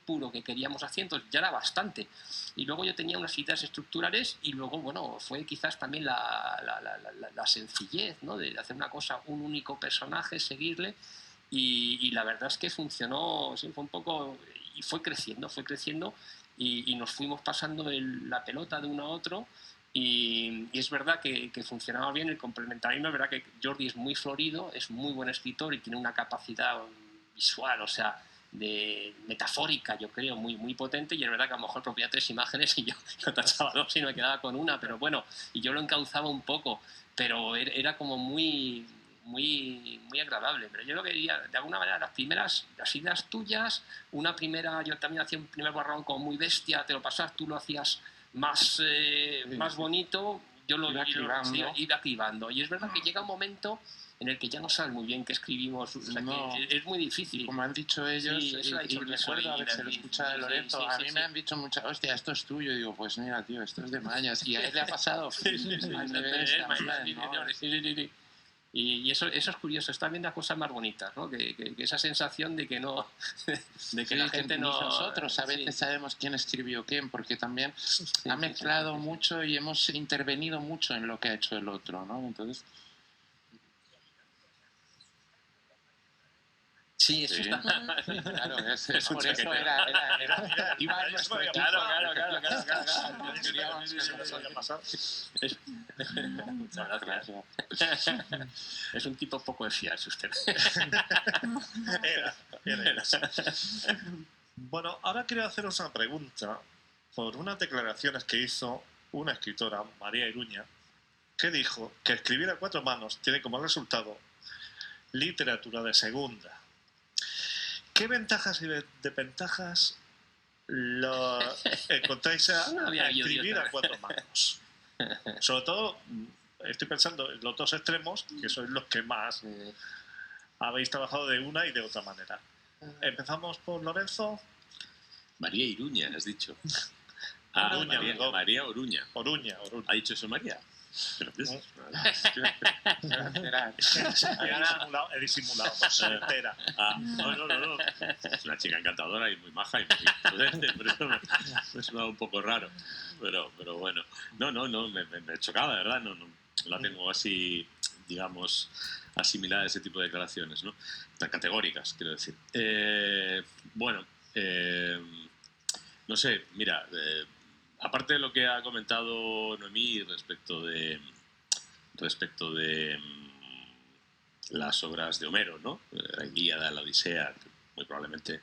puro que queríamos hacer, entonces ya era bastante. Y luego yo tenía unas ideas estructurales, y luego, bueno, fue quizás también la sencillez, ¿no?, de hacer una cosa, un único personaje, seguirle, y la verdad es que funcionó, sí, fue un poco, y fue creciendo, y nos fuimos pasando la pelota de uno a otro. Y es verdad que funcionaba bien el complementarismo. Es verdad que Jordi es muy florido, es muy buen escritor y tiene una capacidad visual, o sea, metafórica, yo creo, muy potente. Y es verdad que a lo mejor proponía 3 imágenes y yo tachaba 2 y me quedaba con una, pero bueno, y yo lo encauzaba un poco, pero era como muy agradable. Pero yo lo que diría, de alguna manera, las ideas tuyas, yo también hacía un primer borrón como muy bestia, te lo pasas, tú lo hacías más bonito, yo lo iba cribando. Y es verdad que llega un momento en el que ya no sabes muy bien qué escribimos, o sea, que es muy difícil. Como han dicho ellos, sí, y recuerdo haberse escuchado de Lorenzo, a mí me han dicho muchas, hostia, esto es tuyo, y digo, pues mira, tío, esto es de Mañas, y a él le ha pasado. Y eso es curioso, está viendo cosas más bonitas, ¿no? Que esa sensación de que no, de que Sí, la gente ni no... nosotros a veces sí. sabemos quién escribió quién, porque también ha mezclado mucho y hemos intervenido mucho en lo que ha hecho el otro, ¿no? Entonces, Sí, eso Sí. está... claro, es Es un por eso chaquetero. iba en Eso nuestro me había equipo. Claro. Queríamos que Eso me había pasado. Muchas gracias. Es un tipo poco de fiarse usted. Era eso. Bueno, ahora quiero haceros una pregunta por unas declaraciones que hizo una escritora, María Iruña, que dijo que escribir a 4 manos tiene como resultado literatura de segunda. ¿Qué ventajas y desventajas lo encontráis a No había yo escribir idiota. a 4 manos? Sobre todo, estoy pensando en los dos extremos, que sois los que más habéis trabajado de una y de otra manera. Empezamos por Lorenzo. María Iruña, has dicho. Ah, Oruña, María, perdón. María Oruña. Oruña. ¿Ha dicho eso María? Pero, He disimulado, no se entera. no. Es una chica encantadora y muy maja y muy prudente, pero eso me suena un poco raro. Pero bueno. No, me chocaba, de verdad. No la tengo así, digamos, asimilada a ese tipo de declaraciones, ¿no? Tan categóricas, quiero decir. No sé, mira, aparte de lo que ha comentado Noemí respecto de las obras de Homero, ¿no? La Ilíada, la Odisea, que muy probablemente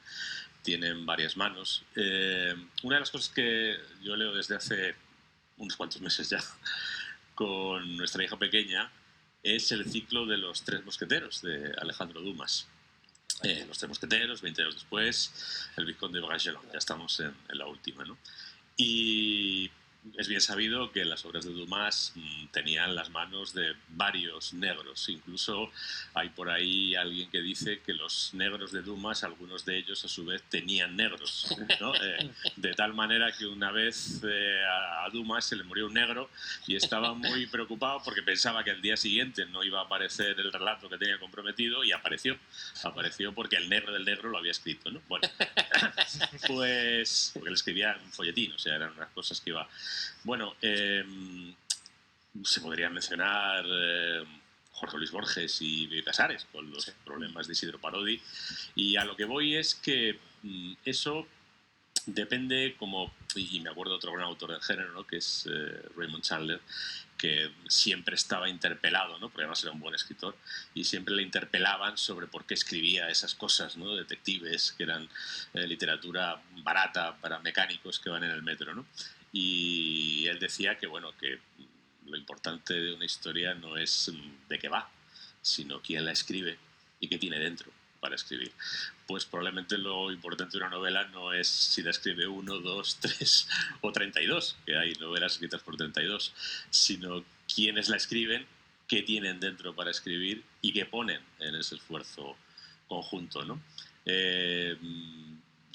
tienen varias manos. Una de las cosas que yo leo desde hace unos cuantos meses ya con nuestra hija pequeña es el ciclo de los 3 mosqueteros de Alejandro Dumas. Los 3 mosqueteros, 20 años después, el Vizconde de Bragelonne. Ya estamos en la última, ¿no? Y es bien sabido que las obras de Dumas tenían las manos de varios negros. Incluso hay por ahí alguien que dice que los negros de Dumas, algunos de ellos a su vez tenían negros, ¿no? De tal manera que una vez a Dumas se le murió un negro y estaba muy preocupado porque pensaba que al día siguiente no iba a aparecer el relato que tenía comprometido, y apareció porque el negro del negro lo había escrito, ¿no? Bueno, pues porque él escribía un folletín, o sea, eran unas cosas que iba... Bueno, se podría mencionar Jorge Luis Borges y Bioy Casares con los problemas de Isidro Parodi, y a lo que voy es que eso depende, como, y me acuerdo de otro gran autor del género, ¿no? Que es Raymond Chandler, que siempre estaba interpelado, ¿no? Porque además era un buen escritor, y siempre le interpelaban sobre por qué escribía esas cosas, ¿no? Detectives, que eran literatura barata para mecánicos que van en el metro, ¿no? Y él decía que, bueno, que lo importante de una historia no es de qué va, sino quién la escribe y qué tiene dentro para escribir. Pues probablemente lo importante de una novela no es si la escribe 1, 2, 3 o 32, que hay novelas escritas por 32, sino quiénes la escriben, qué tienen dentro para escribir y qué ponen en ese esfuerzo conjunto, ¿no?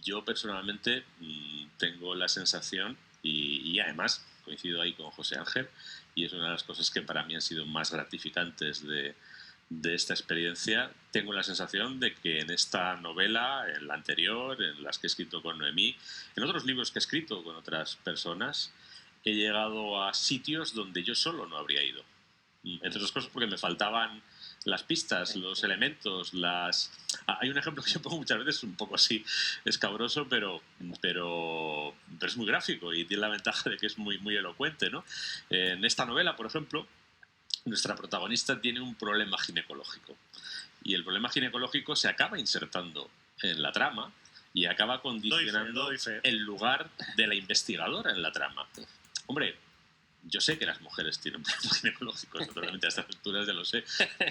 Yo personalmente tengo la sensación, y además coincido ahí con José Ángel, y es una de las cosas que para mí han sido más gratificantes de esta experiencia. Tengo la sensación de que en esta novela, en la anterior, en las que he escrito con Noemí, en otros libros que he escrito con otras personas, he llegado a sitios donde yo solo no habría ido. Entre otras cosas porque me faltaban las pistas, los elementos, hay un ejemplo que yo pongo muchas veces, un poco así escabroso, pero es muy gráfico y tiene la ventaja de que es muy, muy elocuente, ¿no? En esta novela, por ejemplo, nuestra protagonista tiene un problema ginecológico, y el problema ginecológico se acaba insertando en la trama y acaba condicionando el lugar de la investigadora en la trama. Hombre, yo sé que las mujeres tienen problemas ginecológicos, naturalmente a estas alturas ya lo sé,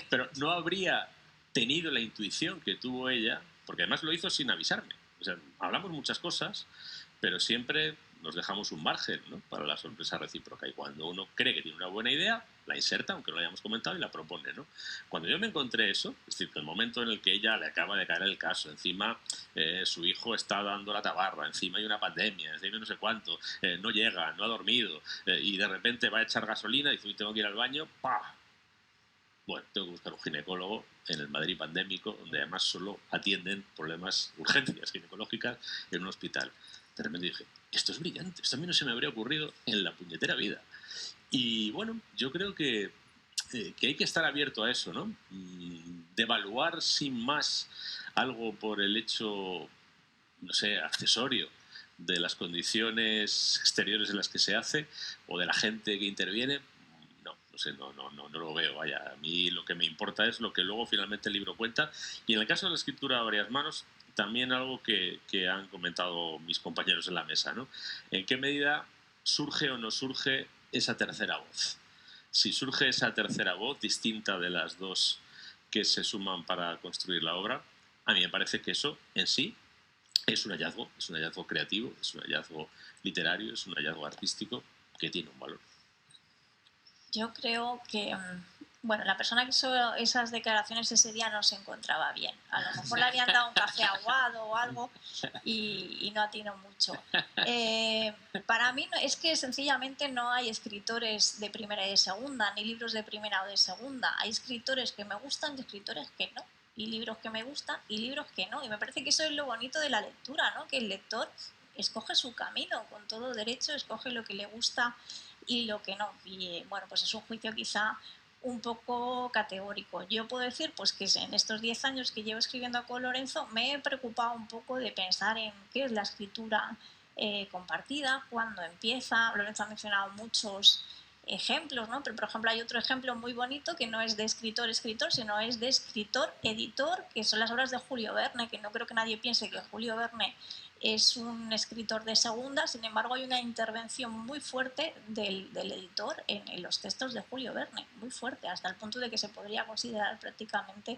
pero no habría tenido la intuición que tuvo ella, porque además lo hizo sin avisarme. O sea, hablamos muchas cosas, pero siempre nos dejamos un margen, ¿no? Para la sorpresa recíproca, y cuando uno cree que tiene una buena idea, la inserta, aunque no lo hayamos comentado, y la propone, ¿no? Cuando yo me encontré eso, es decir, que el momento en el que ella le acaba de caer el caso, encima su hijo está dando la tabarra, encima hay una pandemia, encima no sé cuánto, no llega, no ha dormido, y de repente va a echar gasolina y dice, tengo que ir al baño, ¡pah! bueno, tengo que buscar un ginecólogo en el Madrid pandémico, donde además solo atienden problemas, urgencias ginecológicas en un hospital. De repente dije, esto es brillante, esto a mí no se me habría ocurrido en la puñetera vida. Y bueno, yo creo que hay que estar abierto a eso, ¿no? De evaluar sin más algo por el hecho, no sé, accesorio de las condiciones exteriores en las que se hace o de la gente que interviene, no sé, no lo veo. Vaya, a mí lo que me importa es lo que luego finalmente el libro cuenta. Y en el caso de la escritura a varias manos, también algo que han comentado mis compañeros en la mesa, ¿no? ¿En qué medida surge o no surge esa tercera voz? Si surge esa tercera voz distinta de las dos que se suman para construir la obra, a mí me parece que eso en sí es un hallazgo creativo, es un hallazgo literario, es un hallazgo artístico que tiene un valor. Yo creo que, bueno, la persona que hizo esas declaraciones ese día no se encontraba bien. A lo mejor le habían dado un café aguado o algo y no atinó mucho. Para mí es que sencillamente no hay escritores de primera y de segunda, ni libros de primera o de segunda. Hay escritores que me gustan y escritores que no. Y libros que me gustan y libros que no. Y me parece que eso es lo bonito de la lectura, ¿no? Que el lector escoge su camino, con todo derecho, escoge lo que le gusta y lo que no. Y bueno, pues es un juicio quizá un poco categórico. Yo puedo decir pues que en estos 10 años que llevo escribiendo con Lorenzo me he preocupado un poco de pensar en qué es la escritura compartida, cuándo empieza. Lorenzo ha mencionado muchos ejemplos, ¿no? Pero por ejemplo hay otro ejemplo muy bonito que no es de escritor-escritor, sino es de escritor-editor, que son las obras de Julio Verne, que no creo que nadie piense que Julio Verne es un escritor de segunda, sin embargo hay una intervención muy fuerte del editor en los textos de Julio Verne, muy fuerte, hasta el punto de que se podría considerar prácticamente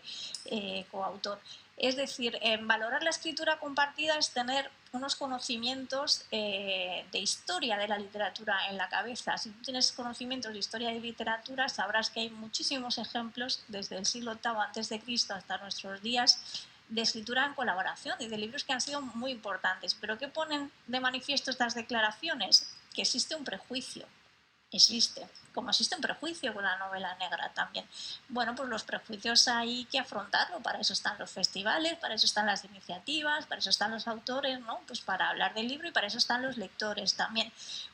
coautor. Es decir, valorar la escritura compartida es tener unos conocimientos de historia de la literatura en la cabeza. Si tú tienes conocimientos de historia y literatura, sabrás que hay muchísimos ejemplos desde el siglo VIII a.C. hasta nuestros días de escritura en colaboración y de libros que han sido muy importantes. ¿Pero qué ponen de manifiesto estas declaraciones? Que existe un prejuicio. Existe, como existe un prejuicio con la novela negra también. Bueno, pues los prejuicios hay que afrontarlo, para eso están los festivales, para eso están las iniciativas, para eso están los autores, ¿no? Pues para hablar del libro y para eso están los lectores también.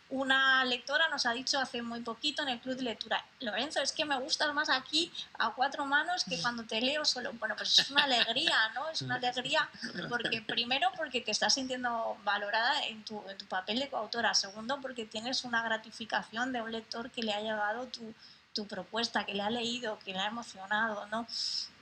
Una lectora nos ha dicho hace muy poquito en el club de lectura, Lorenzo, es que me gustas más aquí a 4 manos que cuando te leo solo. Bueno, pues es una alegría, ¿no? Es una alegría porque primero porque te estás sintiendo valorada en tu papel de coautora, segundo porque tienes una gratificación de un lector que le ha llegado tu propuesta, que le ha leído, que le ha emocionado, ¿no?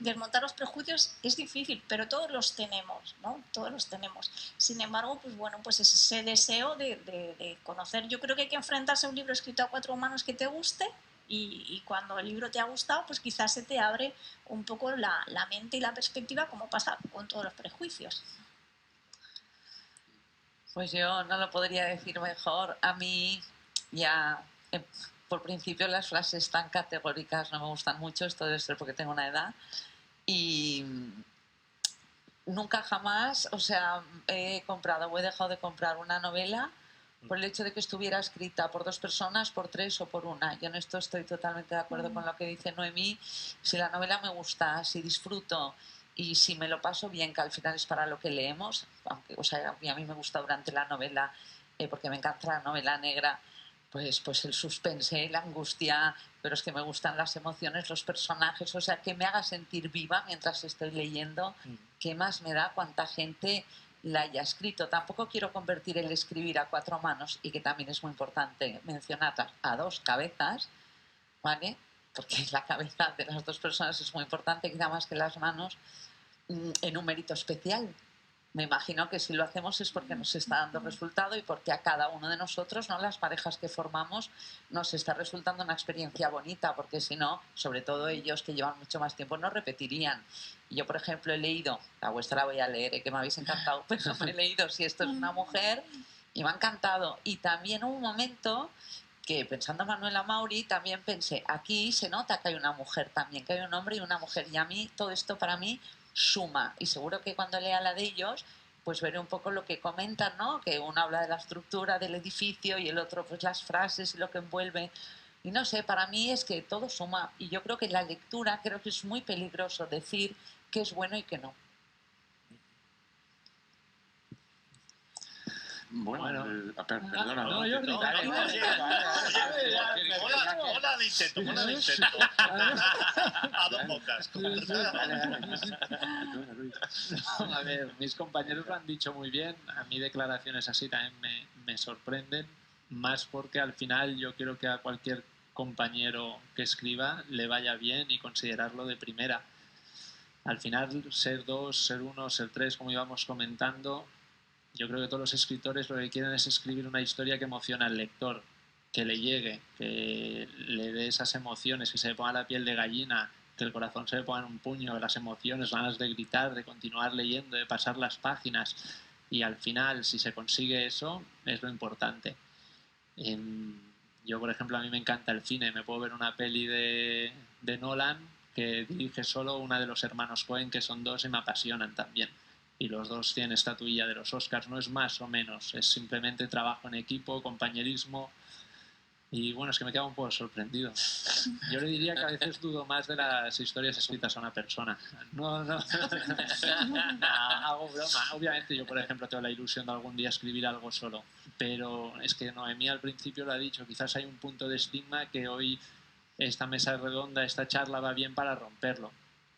Desmontar los prejuicios es difícil, pero todos los tenemos, ¿no? Todos los tenemos. Sin embargo, pues bueno, pues es ese deseo de conocer. Yo creo que hay que enfrentarse a un libro escrito a 4 manos que te guste y cuando el libro te ha gustado, pues quizás se te abre un poco la mente y la perspectiva, como pasa con todos los prejuicios. Pues yo no lo podría decir mejor. A mí ya... por principio las frases tan categóricas no me gustan mucho, esto debe ser porque tengo una edad y nunca jamás, o sea, he comprado o he dejado de comprar una novela por el hecho de que estuviera escrita por 2 personas, por 3 o por una. Yo en esto estoy totalmente de acuerdo con lo que dice Noemí. Si la novela me gusta, si disfruto y si me lo paso bien, que al final es para lo que leemos, aunque, o sea, a mí me gusta durante la novela, porque me encanta la novela negra, pues el suspense, la angustia, pero es que me gustan las emociones, los personajes, o sea, que me haga sentir viva mientras estoy leyendo. ¿Qué más me da cuánta gente la haya escrito? Tampoco quiero convertir el escribir a 4 manos, y que también es muy importante mencionar a 2 cabezas, ¿vale? Porque la cabeza de las 2 personas es muy importante, quizá más que las manos, en un mérito especial. Me imagino que si lo hacemos es porque nos está dando resultado y porque a cada uno de nosotros, ¿no?, las parejas que formamos, nos está resultando una experiencia bonita, porque si no, sobre todo ellos que llevan mucho más tiempo, no repetirían. Yo, por ejemplo, he leído, la vuestra la voy a leer, que me habéis encantado, pero me he leído Si esto es una mujer y me ha encantado. Y también hubo un momento que, pensando en Manuela Mauri, también pensé, aquí se nota que hay una mujer también, que hay un hombre y una mujer, y a mí todo esto para mí suma, y seguro que cuando lea la de ellos pues veré un poco lo que comentan, ¿no? Que uno habla de la estructura del edificio y el otro pues las frases y lo que envuelve Y no sé, para mí es que todo suma. Y yo creo que en la lectura creo que es muy peligroso decir qué es bueno y qué no. Bueno, perdona. No, Jordi, No, dale, no, dale, oye, dale. Mola de intento. A dos bocas. A ver, mis compañeros lo han dicho muy bien. A mí declaraciones así también me sorprenden. Más porque al final yo quiero que a cualquier compañero que escriba le vaya bien y considerarlo de primera. Al final, ser 2, ser 1, ser 3, como íbamos comentando, yo creo que todos los escritores lo que quieren es escribir una historia que emociona al lector, que le llegue, que le dé esas emociones, que se le ponga la piel de gallina, que el corazón se le ponga en un puño, las emociones, ganas de gritar, de continuar leyendo, de pasar las páginas. Y al final, si se consigue eso, es lo importante. Yo, por ejemplo, a mí me encanta el cine. Me puedo ver una peli de Nolan que dirige solo una de los hermanos Coen, que son 2 y me apasionan también. Y los 2 tienen estatuilla de los Oscars. No es más o menos, es simplemente trabajo en equipo, compañerismo. Y bueno, es que me quedo un poco sorprendido. Yo le diría que a veces dudo más de las historias escritas a una persona. No, hago broma. Obviamente yo, por ejemplo, tengo la ilusión de algún día escribir algo solo. Pero es que Noemí al principio lo ha dicho. Quizás hay un punto de estigma que hoy esta mesa redonda, esta charla va bien para romperlo.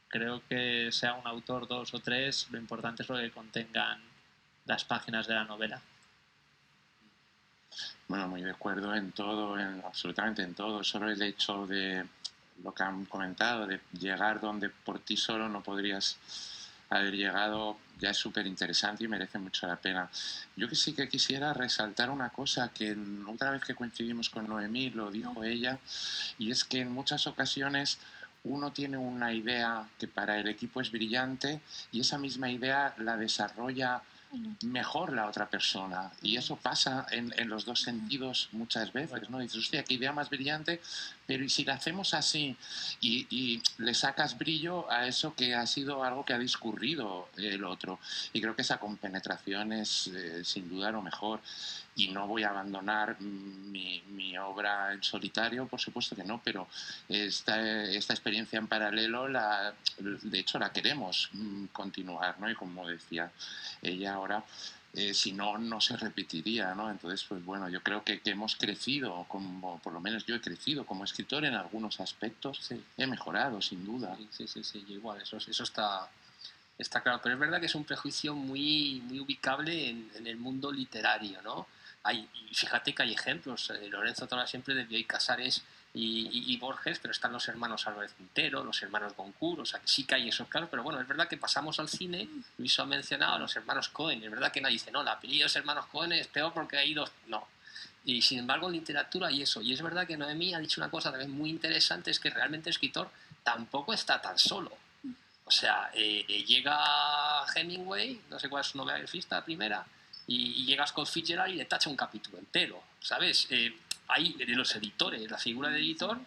Creo que sea un autor, 2 o 3, lo importante es lo que contengan las páginas de la novela. Bueno, muy de acuerdo en todo, absolutamente en todo. Solo el hecho de lo que han comentado, de llegar donde por ti solo no podrías haber llegado, ya es súper interesante y merece mucho la pena. Yo que sí que quisiera resaltar una cosa que otra vez que coincidimos con Noemí, lo dijo ella, y es que en muchas ocasiones uno tiene una idea que para el equipo es brillante y esa misma idea la desarrolla mejor la otra persona, y eso pasa en los dos sentidos muchas veces, ¿no? Dices, hostia, qué idea más brillante, pero ¿y si la hacemos así y le sacas brillo a eso que ha sido algo que ha discurrido el otro? Y creo que esa compenetración es sin duda lo mejor. Y no voy a abandonar mi obra en solitario, por supuesto que no, pero esta experiencia en paralelo, de hecho, la queremos continuar, ¿no? Y como decía ella ahora, si no, no se repetiría, ¿no? Entonces, pues bueno, yo creo que hemos crecido, por lo menos yo he crecido como escritor en algunos aspectos, Sí. He mejorado, sin duda. Sí, igual, eso está claro, pero es verdad que es un prejuicio muy, muy ubicable en el mundo literario, ¿no? Y fíjate que hay ejemplos, Lorenzo habla siempre de Bioy Casares y Borges, pero están los hermanos Álvarez Quintero, los hermanos Goncourt, o sea que sí que hay esos casos, pero bueno, es verdad que pasamos al cine, Luis ha mencionado a los hermanos Coen, es verdad que nadie dice, no, el apellido de los hermanos Coen es peor porque hay 2, no. Y sin embargo en literatura hay eso, y es verdad que Noemí ha dicho una cosa también muy interesante, es que realmente el escritor tampoco está tan solo. O sea, llega Hemingway, no sé cuál es su novela grafista primera, y llega Scott Fitzgerald y le tacha un capítulo entero, ¿sabes? Hay de los editores, la figura del editor,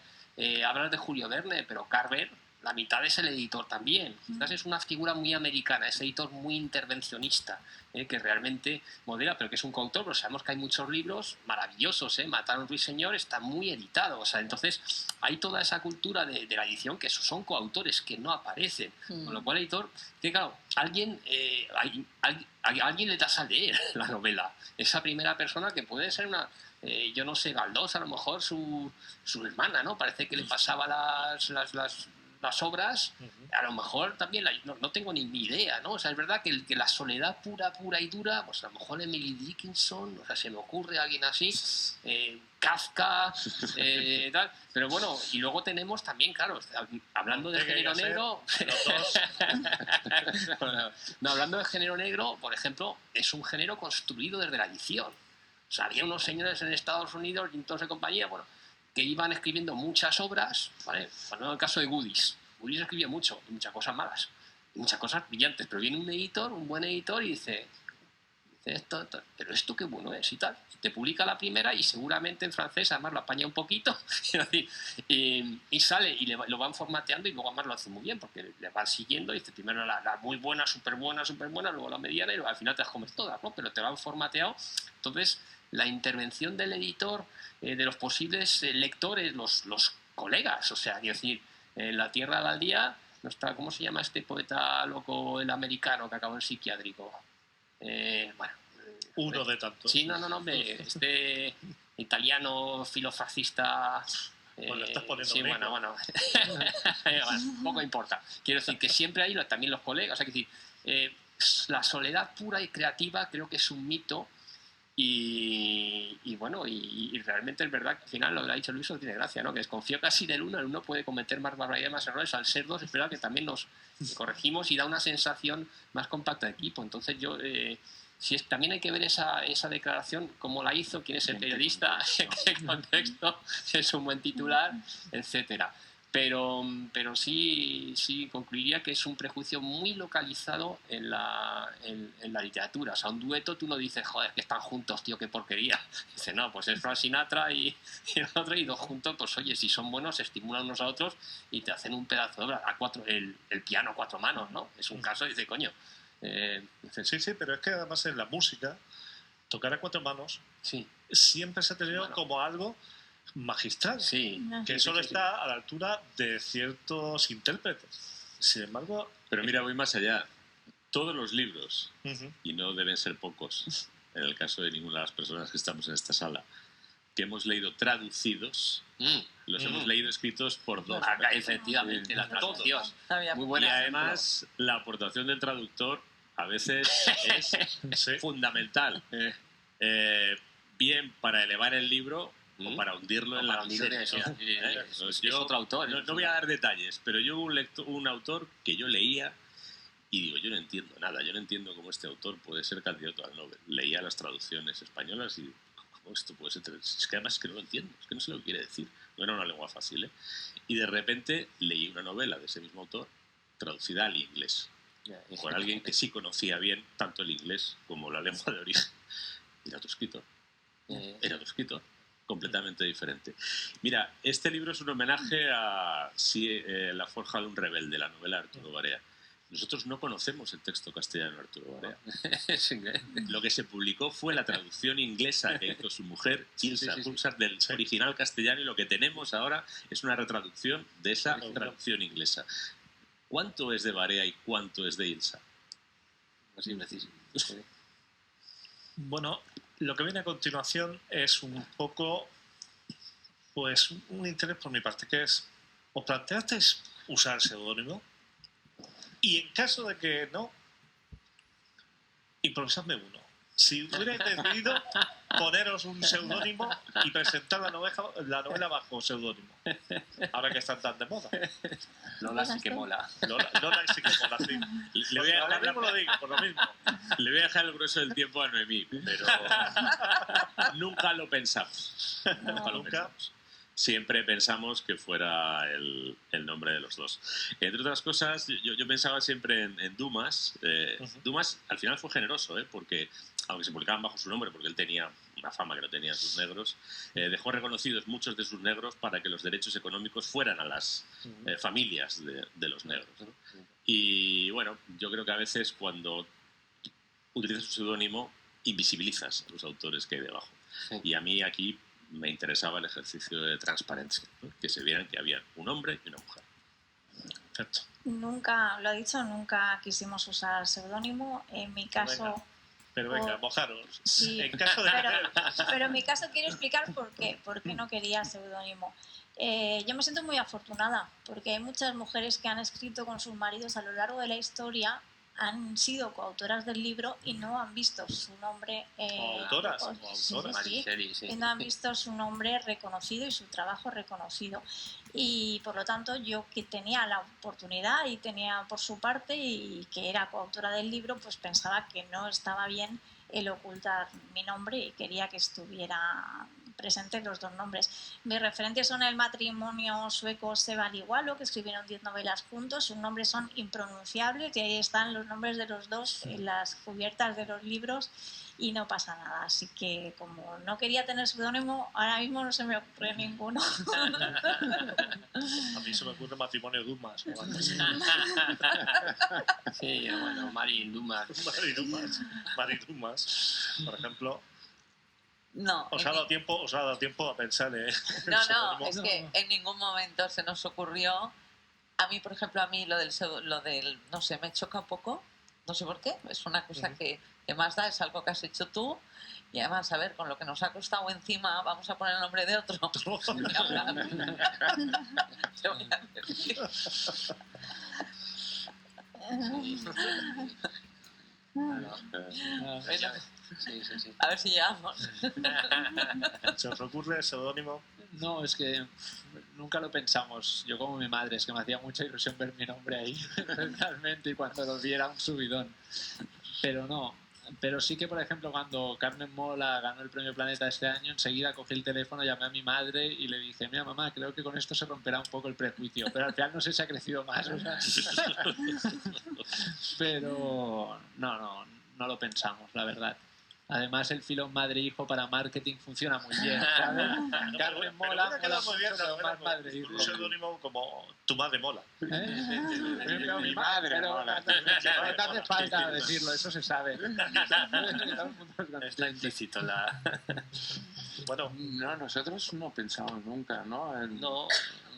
hablas de Julio Verne, pero Carver, la mitad es el editor también. Quizás es una figura muy americana, es editor muy intervencionista, que realmente modera, pero que es un coautor, pero sabemos que hay muchos libros maravillosos, Matar a un ruiseñor está muy editado, o sea, entonces hay toda esa cultura de la edición que son coautores que no aparecen, con lo cual el editor, que claro, alguien le das a leer la novela, esa primera persona que puede ser una... yo no sé, Galdós, a lo mejor su hermana, ¿no? Parece que le pasaba las obras, a lo mejor también, no tengo ni idea, ¿no? O sea, es verdad que la soledad pura y dura, pues a lo mejor Emily Dickinson, o sea, se me ocurre alguien así, Kafka, tal, pero bueno, y luego tenemos también, claro, hablando de género negro, no, hablando de género negro, por ejemplo, es un género construido desde la edición. O sea, había unos señores en Estados Unidos, Quintos de compañía, bueno, que iban escribiendo muchas obras, ¿vale? Bueno, en el caso de Goodies escribía mucho, y muchas cosas malas, y muchas cosas brillantes, pero viene un editor, un buen editor, y dice esto, pero esto qué bueno es y tal. Y te publica la primera y seguramente en francés, además lo apaña un poquito, y sale y lo van formateando y luego además lo hace muy bien, porque le van siguiendo y dice primero la muy buena, súper buena, luego la mediana y luego al final te las comes todas, ¿no? Pero te lo han formateado. Entonces, la intervención del editor, de los posibles lectores, los colegas. O sea, quiero decir, en La Tierra al Día no está, ¿cómo se llama este poeta loco, el americano que acabó en psiquiátrico? Bueno, Uno de tantos. sí, no, hombre, este italiano filofascista. Pues le estás poniendo sí, un bueno, bueno, poco importa. Quiero decir que siempre hay también los colegas. O sea, quiero decir, la soledad pura y creativa creo que es un mito. Y bueno, y realmente es verdad que al final lo que ha dicho Luis tiene gracia, ¿no? Que desconfío casi del uno, el uno puede cometer más barbaridades, más errores, al ser dos es verdad que también nos corregimos y da una sensación más compacta de equipo. Entonces yo, también hay que ver esa declaración, cómo la hizo, quién es el periodista, en qué contexto, es un buen titular, etcétera. Pero sí concluiría que es un prejuicio muy localizado en la literatura. O sea, un dueto tú no dices, joder, que están juntos, tío, qué porquería. Dice, no, pues es Frank Sinatra y el otro, y dos juntos, pues oye, si son buenos, se estimulan unos a otros y te hacen un pedazo de obra. El piano a cuatro manos, ¿no? Es un caso, dice, coño. Sí, pero es que además en la música, tocar a cuatro manos sí. siempre se ha tenido como algo magistral, sí, que solo está a la altura de ciertos intérpretes. Sin embargo... Pero mira, voy más allá. Todos los libros, y no deben ser pocos, en el caso de ninguna de las personas que estamos en esta sala, que hemos leído traducidos, los hemos leído escritos por dos. Efectivamente, la traducción. Muy buena. Y además, la aportación del traductor a veces es fundamental. Bien para elevar el libro o para hundirlo en la miseria. Es otro autor. No voy a dar detalles, pero yo un autor que yo leía y digo, yo no entiendo nada, yo no entiendo cómo este autor puede ser candidato al Nobel. Leía las traducciones españolas y ¿cómo esto puede ser? Es que además es que no lo entiendo, es que no sé lo que quiere decir. No era una lengua fácil, ¿eh? Y de repente leí una novela de ese mismo autor traducida al inglés por alguien que sí conocía bien tanto el inglés como la lengua de origen. Era otro escritor. Era otro escritor. Completamente diferente. Mira, este libro es un homenaje a La forja de un rebelde, la novela de Arturo Barea. Nosotros no conocemos el texto castellano de Arturo Barea. Lo que se publicó fue la traducción inglesa que hizo su mujer, Ilsa Pulsar, del original castellano, y lo que tenemos ahora es una retraducción de esa traducción inglesa. ¿Cuánto es de Barea y cuánto es de Ilsa? Así preciso. Bueno, lo que viene a continuación es un poco, pues, un interés por mi parte, que es, ¿os planteasteis usar seudónimo? Y en caso de que no, improvisadme uno. Si hubierais decidido poneros un seudónimo y presentar la novela bajo seudónimo, ahora que están tan de moda. Lola sí que mola. Lola sí que mola, sí. Le voy a Ahora mismo lo digo, por lo mismo. Le voy a dejar el grueso del tiempo a Noemí, pero nunca lo pensamos. Nunca. Siempre pensamos que fuera el nombre de los dos. Entre otras cosas, yo pensaba siempre en Dumas. Dumas al final fue generoso, porque aunque se publicaban bajo su nombre, porque él tenía una fama que no tenían sus negros, dejó reconocidos muchos de sus negros para que los derechos económicos fueran a las familias de los negros, ¿no? Y bueno, yo creo que a veces cuando utilizas un seudónimo invisibilizas a los autores que hay debajo. Y a mí aquí me interesaba el ejercicio de transparencia, ¿no? Que se vieran que había un hombre y una mujer. Perfecto. Nunca, lo ha dicho, nunca quisimos usar seudónimo. En mi caso... Pero venga, mojaros. Sí, en caso de... pero en mi caso quiero explicar por qué no quería seudónimo. Yo me siento muy afortunada porque hay muchas mujeres que han escrito con sus maridos a lo largo de la historia, han sido coautoras del libro y no han visto su nombre autoras y no han visto su nombre reconocido y su trabajo reconocido, y por lo tanto yo, que tenía la oportunidad y tenía por su parte y que era coautora del libro, pues pensaba que no estaba bien el ocultar mi nombre y quería que estuviera presentes los dos nombres. Mis referentes son el matrimonio sueco Sebal y Walo, que escribieron 10 novelas juntos. Sus nombres son impronunciables y ahí están los nombres de los dos en las cubiertas de los libros y no pasa nada. Así que como no quería tener seudónimo, ahora mismo no se me ocurre ninguno. A mí se me ocurre matrimonio Dumas. Sí, bueno, Mari Dumas. Mari Dumas, por ejemplo. No, ¿Os ha dado tiempo a pensar en el no, seudónimo? es que en ningún momento se nos ocurrió. A mí, por ejemplo, lo del no sé, me choca un poco, no sé por qué, es una cosa que más da, es algo que has hecho tú, y además, a ver, con lo que nos ha costado encima, vamos a poner el nombre de otro. Ni hablar. Te voy a decir. Bueno, Sí. a ver si llegamos. ¿Se os ocurre el seudónimo? No, es que nunca lo pensamos. Yo como mi madre, es que me hacía mucha ilusión ver mi nombre ahí, realmente, y cuando lo viera un subidón. Pero no. Pero sí que, por ejemplo, cuando Carmen Mola ganó el Premio Planeta este año, enseguida cogí el teléfono, llamé a mi madre y le dije, mira mamá, creo que con esto se romperá un poco el prejuicio. Pero al final no sé si ha crecido más. O sea. Pero no lo pensamos, la verdad. Además, el filón madre-hijo para marketing funciona muy bien, ¿sabes? Carmen mola, Pero queda muy bien, pero más un madre-hijo. seudónimo como tu madre mola. Mi madre pero mola. no te hace falta decirlo, eso se sabe. Está implícito la... Bueno, No, nosotros no pensamos nunca, ¿no? No,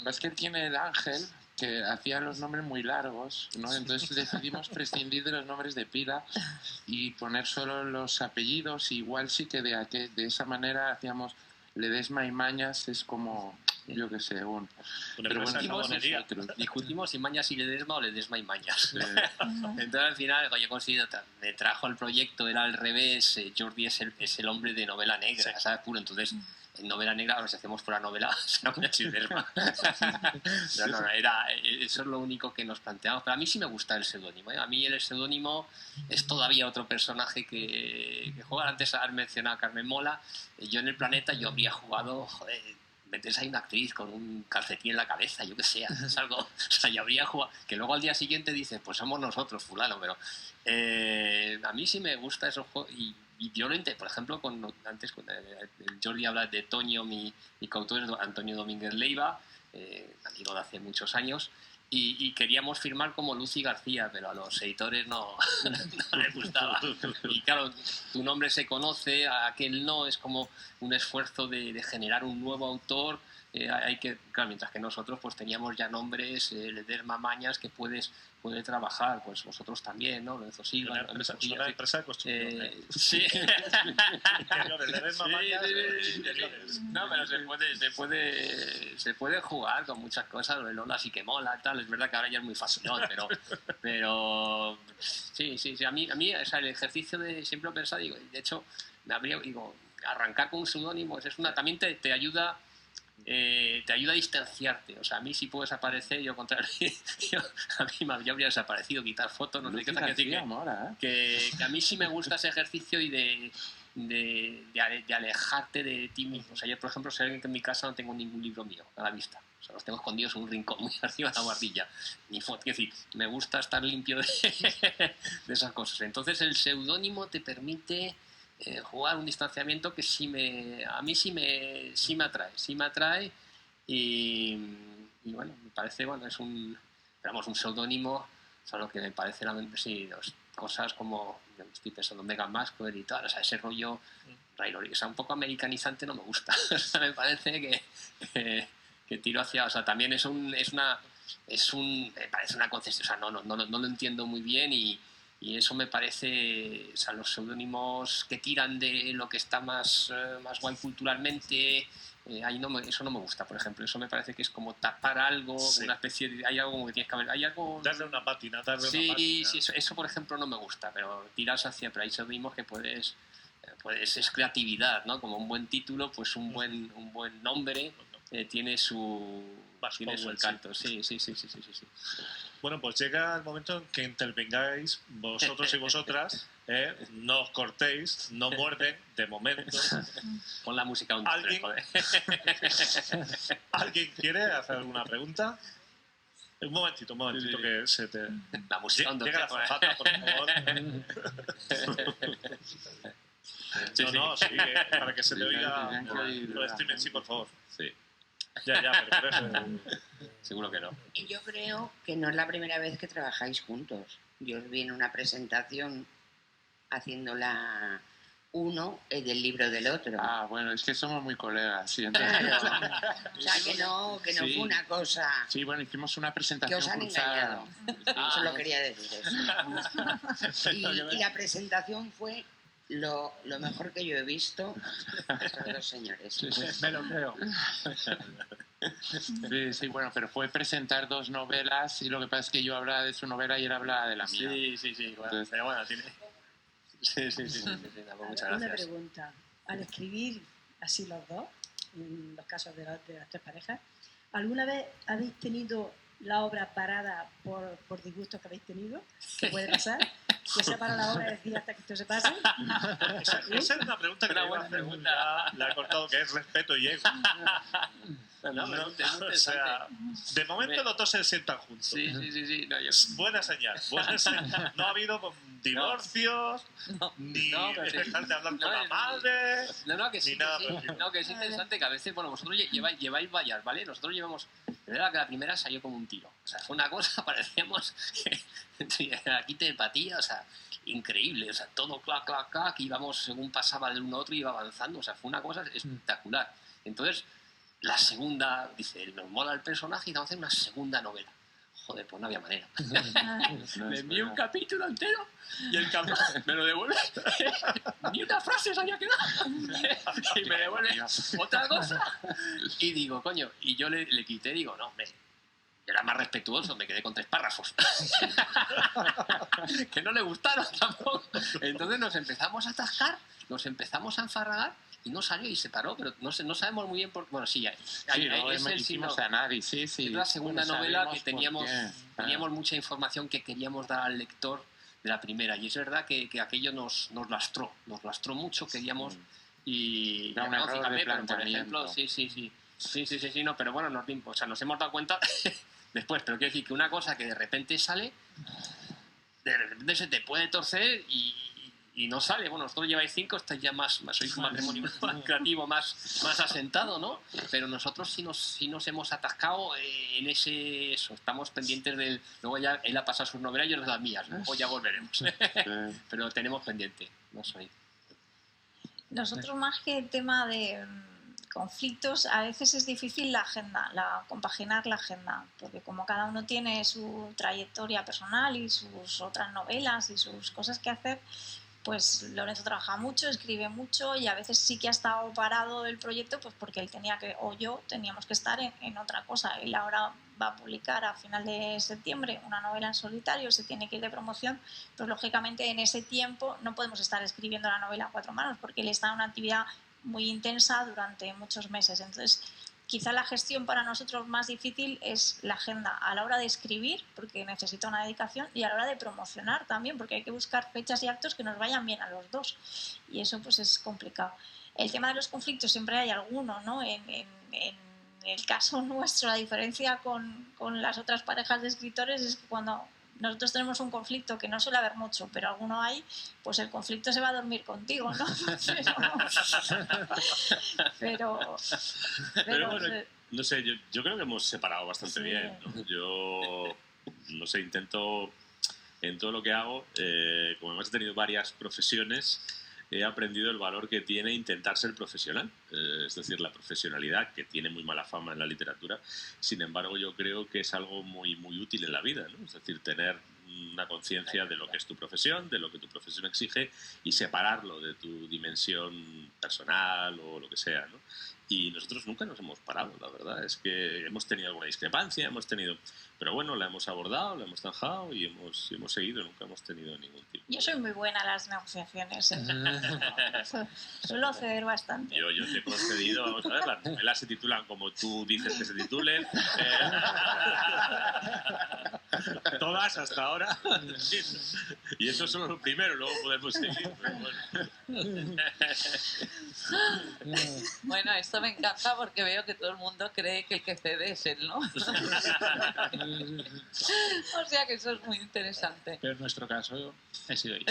Es que él tiene el ángel que hacía los nombres muy largos, ¿no? Entonces decidimos prescindir de los nombres de pila y poner solo los apellidos. Igual sí que de esa manera hacíamos Ledesma y Mañas, es como, yo qué sé, una pero empresa de bueno, jabonería. nosotros. discutimos si Mañas y Ledesma o Ledesma y Mañas. Entonces al final, yo considero, me trajo el proyecto, era al revés, Jordi es el hombre de novela negra, ¿sabes? Puro, entonces... En novela negra, ahora si hacemos fuera novela, será Mañas y Ledesma. Pero no, eso es lo único que nos planteamos. Pero a mí sí me gusta el seudónimo. A mí el seudónimo es todavía otro personaje que juega. Antes has mencionado a Carmen Mola. Yo en el Planeta yo habría jugado, joder, metes ahí una actriz con un calcetín en la cabeza, yo que sé, es algo, o sea, yo habría jugado, que luego al día siguiente dices, pues somos nosotros, fulano, pero a mí sí me gusta esos juegos y yo lo intenté, por ejemplo, antes Jordi habla de Toño, mi coautor es Antonio Domínguez Leiva, amigo de hace muchos años, y queríamos firmar como Lucy García, pero a los editores no les gustaba. Y claro, tu nombre se conoce, aquel no, es como un esfuerzo de generar un nuevo autor. Claro, mientras que nosotros pues teníamos ya nombres, Ledesma, Mañas, que puede trabajar, pues vosotros también, ¿no? Lorenzo Silva, Una empresa de construcción. Sí. Interiores, Ledesma, Mañas, interiores. No, pero se puede jugar con muchas cosas, lo de Lola sí que mola, tal, es verdad que ahora ya es muy fácil, pero sí, a mí o sea, el ejercicio de siempre he pensado, digo, de hecho, arrancar con un seudónimo también te ayuda. Te ayuda a distanciarte, o sea, a mí si puedes aparecer, yo contrario, a mí ya habría desaparecido, quitar fotos, no sé qué, que a mí sí me gusta ese ejercicio y de alejarte de ti mismo. O sea, yo, por ejemplo, sé que en mi casa no tengo ningún libro mío a la vista, o sea, los tengo escondidos en un rincón muy arriba de la guardilla, ni foto, es decir, me gusta estar limpio de esas cosas. Entonces el seudónimo te permite jugar un distanciamiento que a mí sí me atrae y bueno, me parece, bueno, es un seudónimo, solo que me parece cosas como, yo estoy pensando en Meghan Markle y tal, o sea, ese rollo o sea, un poco americanizante no me gusta. O sea, me parece que tiro hacia, o sea, también me parece una concesión, o sea, no lo entiendo muy bien y eso me parece, o sea, los seudónimos que tiran de lo que está más guay culturalmente, eso no me gusta, por ejemplo. Eso me parece que es como tapar algo, sí. Hay algo como que tienes que haber, hay algo... Darle una pátina, Sí, eso por ejemplo no me gusta, pero tiras pero hay seudónimos que es creatividad, ¿no? Como un buen título, pues un buen nombre tiene su encanto. Sí. Bueno, pues llega el momento en que intervengáis vosotros y vosotras, no os cortéis, no muerden, de momento. Pon la música un ¿Alguien? joder. ¿Alguien quiere hacer alguna pregunta? Un momentito, que se te... La música Llega la azafata, por favor. Sí, para que se te oiga por streaming, sí, por favor. Sí. Ya, pero por eso... Seguro que no. Y yo creo que no es la primera vez que trabajáis juntos. Yo os vi en una presentación haciendo la uno es del libro del otro. Ah, bueno, es que somos muy colegas, sí. Entonces... Claro. O sea, que no Sí. fue una cosa Sí, bueno, hicimos una que presentación os han cruzada. engañado. Solo quería decir eso. Y la presentación fue lo mejor que yo he visto a estos dos señores. Sí, me lo creo. Sí, sí, bueno, pero fue presentar dos novelas y lo que pasa es que yo hablaba de su novela y él hablaba de la mía. Sí, bueno, Entonces- pero bueno, tiene... Sí, pues muchas Una gracias. pregunta. Al escribir así los dos, en los casos de las tres parejas, ¿alguna vez habéis tenido la obra parada por disgustos que habéis tenido? ¿Qué puede pasar? ¿Que se para la obra y decir hasta que esto se pase? Esa es una pregunta que Una le iba a buena hacer, pregunta. ya la he cortado, que es respeto y ego. No, pero es muy O sea, interesante. de momento los dos se sientan juntos. Sí. No, yo... Buena señal, buena señal. No ha habido divorcios, ni no, pero sí. dejar de hablar No, con la es- madre. No, que sí, Ni nada que por el sí. estilo. No, que es interesante que a veces, bueno, vosotros lleváis vallas, ¿vale? Nosotros llevamos... Pero era que la primera salió como un tiro. O sea, fue una cosa, parecíamos... aquí te empatía, o sea, increíble. O sea, todo clac, clac, clac, íbamos, según pasaba del uno a otro, iba avanzando. O sea, fue una cosa espectacular. Entonces, la segunda, dice, nos mola el personaje y vamos a hacer una segunda novela. Joder, pues no había manera. No Le es envié un verdad. capítulo entero y el cabrón me lo devuelve. Ni una frase se había quedado. Y me devuelve otra cosa. Y digo, coño, y yo le quité, digo, no, hombre, yo era más respetuoso, me quedé con 3 párrafos. Que no le gustaron tampoco. Entonces nos empezamos a atascar, nos empezamos a enfarragar y no salió y se paró, pero no sabemos muy bien por qué. Bueno, sí, Sí, luego es el hicimos sino- análisis. Sí. es la segunda Bueno, novela sabemos que teníamos, por qué. teníamos mucha información que queríamos dar al lector de la primera. Y es verdad que aquello nos lastró mucho, queríamos... Y Era un no, error fíjate, de pero, por ejemplo, planteamiento. sí, no, pero bueno, o sea, nos hemos dado cuenta después, pero quiero decir que una cosa que de repente sale, de repente se te puede torcer y no sale. Bueno, vosotros lleváis 5, estáis ya sois un matrimonio más creativo, más asentado, ¿no? Pero nosotros sí nos hemos atascado en eso. Estamos pendientes del... Luego ya él ha pasado sus novelas y yo las mías. Luego ya volveremos. Pero tenemos pendiente. No soy... Nosotros más que el tema de conflictos, a veces es difícil la agenda, compaginar la agenda, porque como cada uno tiene su trayectoria personal y sus otras novelas y sus cosas que hacer, pues Lorenzo trabaja mucho, escribe mucho y a veces sí que ha estado parado el proyecto pues porque él tenía que, o yo teníamos que estar en otra cosa. Él ahora va a publicar a final de septiembre una novela en solitario, se tiene que ir de promoción, pues lógicamente en ese tiempo no podemos estar escribiendo la novela a 4 manos porque él está en una actividad muy intensa durante muchos meses. Entonces, quizá la gestión para nosotros más difícil es la agenda a la hora de escribir, porque necesita una dedicación, y a la hora de promocionar también, porque hay que buscar fechas y actos que nos vayan bien a los dos. Y eso pues es complicado. El tema de los conflictos siempre hay alguno, ¿no? En el caso nuestro, la diferencia con las otras parejas de escritores es que cuando nosotros tenemos un conflicto, que no suele haber mucho, pero alguno hay, pues el conflicto se va a dormir contigo, ¿no? Pero bueno, no sé, yo creo que hemos separado bastante Sí. bien, ¿no? Yo, no sé, intento en todo lo que hago, como además he tenido varias profesiones, he aprendido el valor que tiene intentar ser profesional, es decir, la profesionalidad, que tiene muy mala fama en la literatura. Sin embargo, yo creo que es algo muy, muy útil en la vida, ¿no? Es decir, tener una conciencia de lo que es tu profesión, de lo que tu profesión exige, y separarlo de tu dimensión personal o lo que sea, ¿no? Y nosotros nunca nos hemos parado, la verdad. Es que hemos tenido alguna discrepancia, pero bueno, la hemos abordado, la hemos zanjado y hemos seguido, nunca hemos tenido ningún tipo. yo soy muy buena en las negociaciones. Suelo ceder bastante. Yo te he concedido, vamos a ver, las novelas se titulan como tú dices que se titulen. Todas hasta ahora. Y eso es solo lo primero, luego podemos seguir. Pero bueno. Bueno, esto me encanta porque veo que todo el mundo cree que el que cede es él, ¿no? O sea que eso es muy interesante. Pero en nuestro caso he sido yo.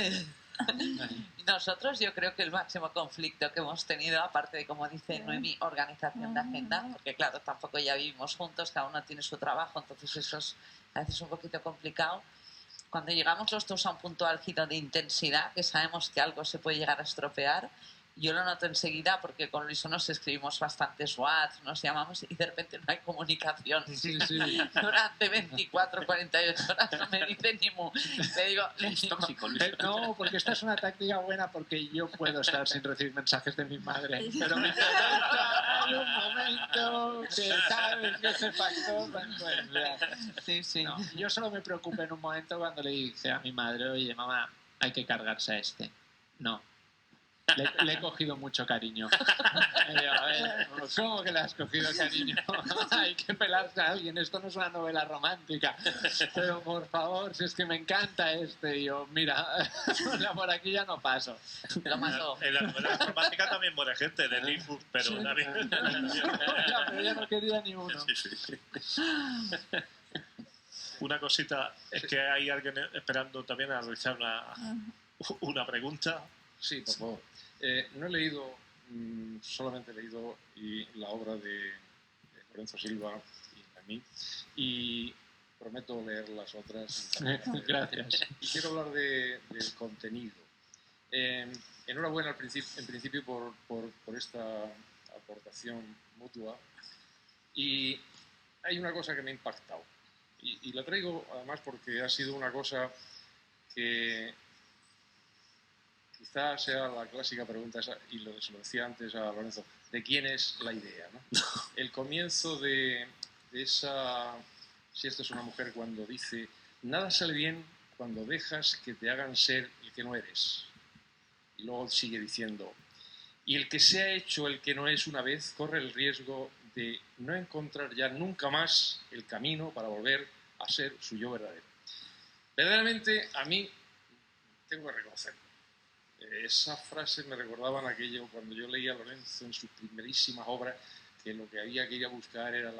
Nosotros yo creo que el máximo conflicto que hemos tenido, aparte de, como dice Noemí, organización de agenda, porque claro, tampoco ya vivimos juntos, cada uno tiene su trabajo, entonces eso es a veces un poquito complicado. cuando llegamos los dos a un punto álgido de intensidad, que sabemos que algo se puede llegar a estropear, yo lo noto enseguida porque con Luis nos escribimos bastantes WhatsApp, nos llamamos y de repente no hay comunicación. Sí. Durante 24, 48 horas no me dice ni mu. Le digo, Tóxico, Luis. No, porque esta es una táctica buena porque yo puedo estar sin recibir mensajes de mi madre. Pero me interesa, hay un momento que sabes que ese factor... Pues, ya. sí. No, yo solo me preocupé en un momento cuando le dije a mi madre, oye, mamá, hay que cargarse a este. No. Le he cogido mucho cariño. Y digo, a ver, ¿cómo que le has cogido cariño? Hay que pelarse a alguien, esto no es una novela romántica. Pero por favor, si es que me encanta este. Y yo, mira, por aquí ya no paso. lo mató. En la novela romántica también muere gente de Linford, pero Sí. Pero ya no quería ni uno. Sí. Una cosita, es que hay alguien esperando también a realizar una pregunta. Sí, por favor. No he leído, solamente he leído la obra de Lorenzo Silva y a mí, y prometo leer las otras. Gracias. Y quiero hablar del contenido. Enhorabuena en principio por esta aportación mutua. Y hay una cosa que me ha impactado. Y la traigo además porque ha sido una cosa que quizás sea la clásica pregunta esa, y se lo decía antes a Lorenzo, ¿de quién es la idea? ¿No? El comienzo de esa, si esto es una mujer, cuando dice, nada sale bien cuando dejas que te hagan ser el que no eres. Y luego sigue diciendo, y el que se ha hecho el que no es una vez corre el riesgo de no encontrar ya nunca más el camino para volver a ser su yo verdadero. Verdaderamente, a mí, tengo que reconocerlo. Esa frase me recordaban aquello cuando yo leía a Lorenzo en sus primerísimas obras, que lo que había que ir a buscar era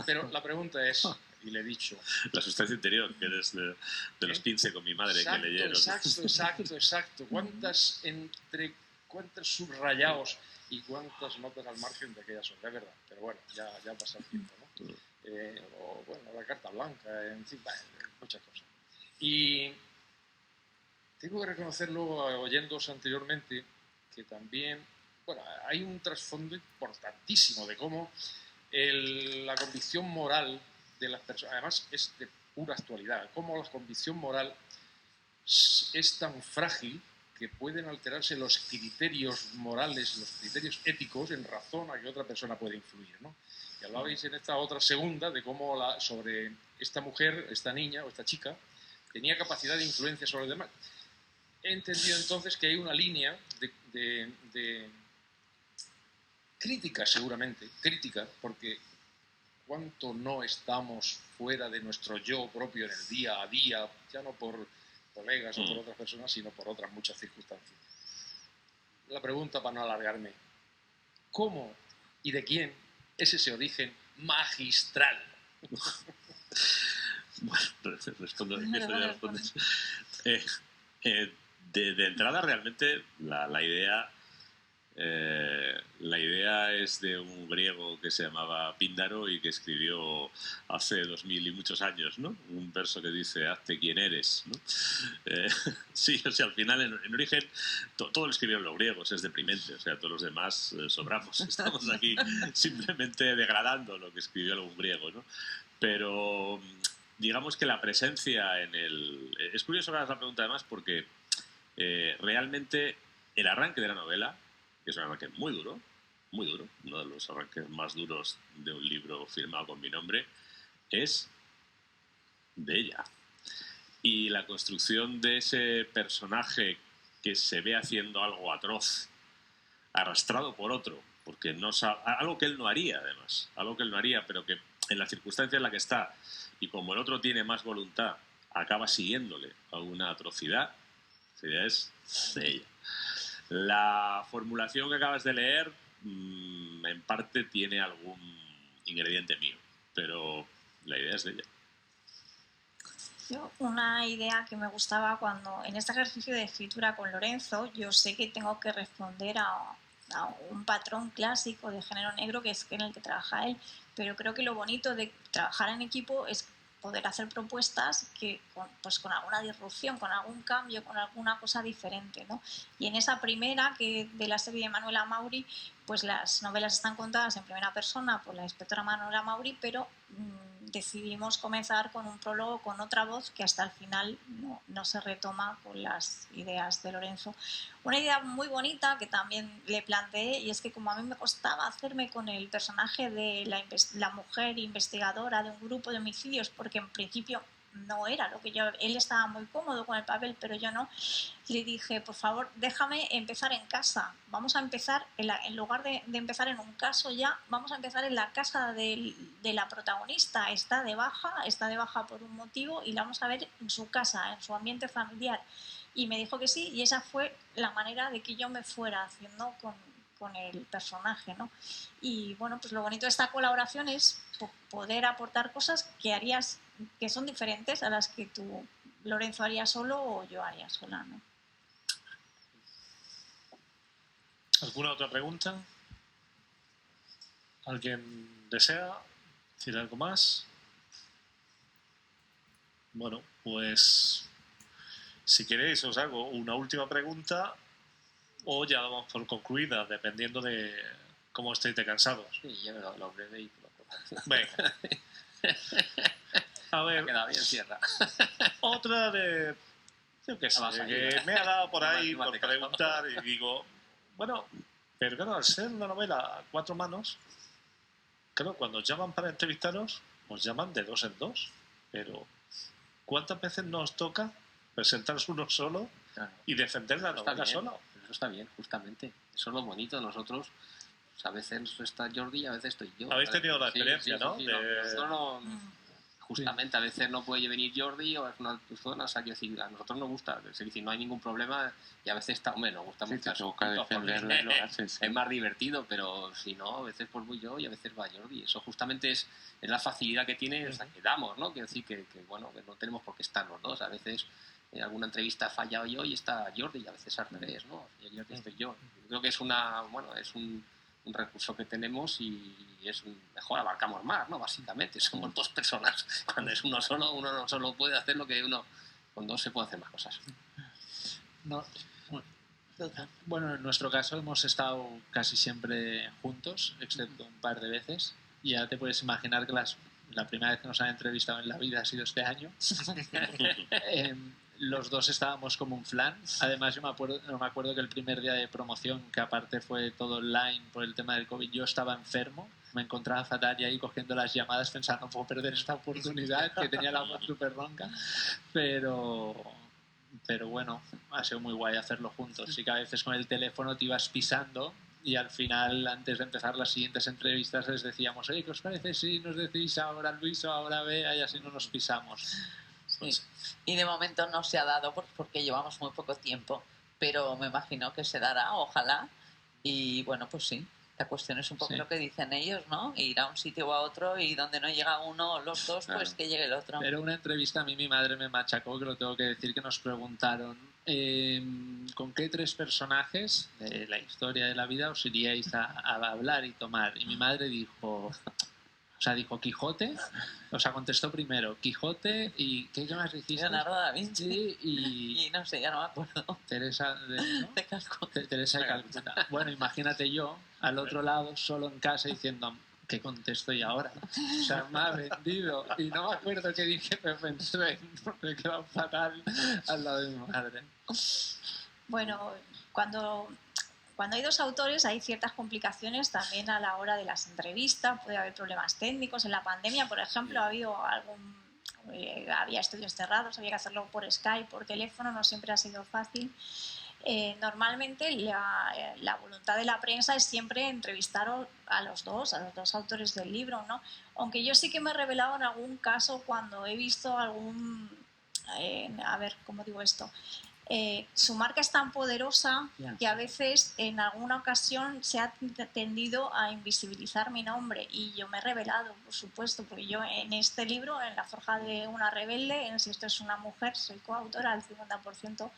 Pero la pregunta es, y le he dicho... La sustancia interior, que eres de los 15 con mi madre exacto, que leyeron. Exacto. ¿Cuántos subrayados y cuántas notas al margen de aquellas obras? Es verdad, pero bueno, ya pasa el tiempo, ¿no? O bueno, la carta blanca, en fin, muchas cosas. Y tengo que reconocerlo, oyéndose anteriormente, que también, bueno, hay un trasfondo importantísimo de cómo la convicción moral de las personas, además es de pura actualidad, cómo la convicción moral es tan frágil que pueden alterarse los criterios morales, los criterios éticos en razón a que otra persona puede influir, ¿no? Y hablabais en esta otra segunda de cómo sobre esta mujer, esta niña o esta chica tenía capacidad de influencia sobre los demás. He entendido entonces que hay una línea de crítica, seguramente, crítica, porque cuánto no estamos fuera de nuestro yo propio en el día a día, ya no por colegas o por otras personas, sino por otras muchas circunstancias. La pregunta, para no alargarme, ¿cómo y de quién es ese origen magistral? Bueno, respondo. De entrada, realmente, la idea es de un griego que se llamaba Píndaro y que escribió hace 2000 y muchos años, ¿no? Un verso que dice, hazte quien eres, ¿no? Sí, o sea, al final, en origen, todo lo escribieron los griegos, es deprimente, o sea, todos los demás sobramos, estamos aquí simplemente degradando lo que escribió algún griego, ¿no? Pero digamos que la presencia en el... Es curioso que hagas la pregunta además porque realmente el arranque de la novela, que es un arranque muy duro, uno de los arranques más duros de un libro firmado con mi nombre, es de ella. Y la construcción de ese personaje que se ve haciendo algo atroz, arrastrado por otro, porque no sabe, algo que él no haría además, pero que en la circunstancia en la que está, y como el otro tiene más voluntad, acaba siguiéndole a una atrocidad, es de ella. La formulación que acabas de leer en parte tiene algún ingrediente mío, pero la idea es de ella. Yo, una idea que me gustaba cuando en este ejercicio de escritura con Lorenzo, yo sé que tengo que responder a un patrón clásico de género negro que es en el que trabaja él, pero creo que lo bonito de trabajar en equipo es poder hacer propuestas que pues con alguna disrupción, con algún cambio, con alguna cosa diferente, ¿no? Y en esa primera, que de la serie de Manuela Mauri, pues las novelas están contadas en primera persona por la inspectora Manuela Mauri, pero decidimos comenzar con un prólogo con otra voz que hasta el final no se retoma con las ideas de Lorenzo. Una idea muy bonita que también le planteé, y es que como a mí me costaba hacerme con el personaje de la mujer investigadora de un grupo de homicidios, porque en principio no era lo que yo... Él estaba muy cómodo con el papel, pero yo no. Le dije, por favor, déjame empezar en casa. Vamos a empezar, en lugar de empezar en un caso ya, vamos a empezar en la casa de la protagonista. Está de baja por un motivo y la vamos a ver en su casa, en su ambiente familiar. Y me dijo que sí, y esa fue la manera de que yo me fuera haciendo con el personaje, ¿no? Y bueno, pues lo bonito de esta colaboración es poder aportar cosas que son diferentes a las que tú, Lorenzo, haría solo o yo haría sola, ¿no? ¿Alguna otra pregunta? ¿Alguien desea decir algo más? Bueno, pues si queréis os hago una última pregunta o ya damos por concluida, dependiendo de cómo estéis de cansados. Sí, yo lo breve y lo... Venga. A ver, queda bien, cierra. Otra de... Yo qué sé, que me ha dado por ahí por preguntar y digo, bueno, pero claro, al ser una novela a 4 manos, claro, cuando os llaman para entrevistaros, os llaman de 2 en 2, pero ¿cuántas veces nos toca presentaros uno solo y defender la novela solo? Eso está bien, justamente. Eso es lo bonito. Nosotros, pues a veces está Jordi y a veces estoy yo. Habéis tenido la experiencia, ¿no? Justamente, a veces no puede venir Jordi o es una persona, o sea, quiero decir, a nosotros nos gusta, es decir, no hay ningún problema y a veces está, hombre, nos gusta mucho. Es más divertido, pero si no, a veces pues voy yo y a veces va Jordi. Eso justamente es la facilidad que tiene, o sea, que damos, ¿no? Quiero decir que bueno, que no tenemos por qué estar los dos. A veces en alguna entrevista he fallado yo y está Jordi, y a veces al revés, ¿no? Y Jordi estoy yo. Creo que es un recurso que tenemos y es mejor, abarcamos más, ¿no? Básicamente, somos 2 personas. Cuando es uno no solo puede hacer lo que uno, con 2 se puede hacer más cosas. No, bueno, en nuestro caso hemos estado casi siempre juntos, excepto un par de veces, y ya te puedes imaginar que la primera vez que nos han entrevistado en la vida ha sido este año. Los dos estábamos como un flan. Además, yo me acuerdo que el primer día de promoción, que aparte fue todo online por el tema del COVID, yo estaba enfermo, me encontraba fatal y ahí cogiendo las llamadas pensando, no puedo perder esta oportunidad, que tenía la voz súper ronca, pero bueno, ha sido muy guay hacerlo juntos. Y que a veces con el teléfono te ibas pisando y al final, antes de empezar las siguientes entrevistas, les decíamos, oye, ¿qué os parece si nos decís ahora Luis o ahora Bea y así no nos pisamos? Sí. Y de momento no se ha dado porque llevamos muy poco tiempo, pero me imagino que se dará, ojalá. Y bueno, pues sí, la cuestión es un poco lo que dicen ellos, ¿no? Ir a un sitio o a otro y donde no llega uno o los dos, pues que llegue el otro. Pero una entrevista a mí mi madre me machacó, que lo tengo que decir, que nos preguntaron ¿con qué 3 personajes de la historia de la vida os iríais a hablar y tomar? Y mi madre dijo... O sea, dijo Quijote, o sea, contestó primero Quijote y ¿qué más dijiste? Leonardo da Vinci. Sí, y no sé, ya no me acuerdo. Teresa de Calcuta. Teresa de Calcuta. Bueno, imagínate yo al otro lado, solo en casa, diciendo ¿qué contesto y ahora? O sea, me ha vendido. Y no me acuerdo qué dije, me pensé, me he quedado fatal al lado de mi madre. Bueno, cuando hay 2 autores hay ciertas complicaciones también a la hora de las entrevistas, puede haber problemas técnicos. En la pandemia, por ejemplo, había estudios cerrados, había que hacerlo por Skype, por teléfono, no siempre ha sido fácil. Normalmente la voluntad de la prensa es siempre entrevistar a los dos autores del libro, ¿no? Aunque yo sí que me he revelado en algún caso cuando he visto a ver, ¿cómo digo esto? Su marca es tan poderosa que a veces en alguna ocasión se ha tendido a invisibilizar mi nombre y yo me he revelado, por supuesto, porque yo en este libro, en La forja de una rebelde, en Si esto es una mujer, soy coautora al 50%,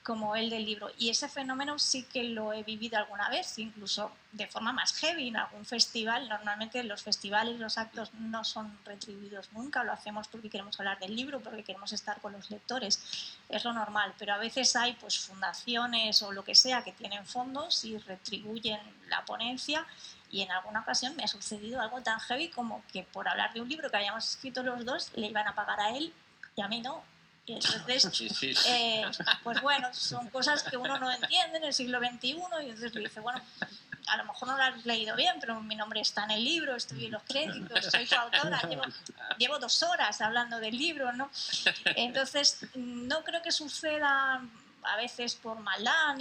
como el del libro. Y ese fenómeno sí que lo he vivido alguna vez, incluso de forma más heavy, en algún festival. Normalmente los festivales, los actos no son retribuidos nunca, lo hacemos porque queremos hablar del libro, porque queremos estar con los lectores, es lo normal. Pero a veces hay pues fundaciones o lo que sea que tienen fondos y retribuyen la ponencia, y en alguna ocasión me ha sucedido algo tan heavy como que por hablar de un libro que habíamos escrito los dos le iban a pagar a él y a mí no. Y entonces, pues bueno, son cosas que uno no entiende en el siglo XXI, y entonces le dice, bueno, a lo mejor no lo has leído bien, pero mi nombre está en el libro, estoy en los créditos, soy coautora, llevo 2 horas hablando del libro, ¿no? Entonces, no creo que suceda a veces por maldad,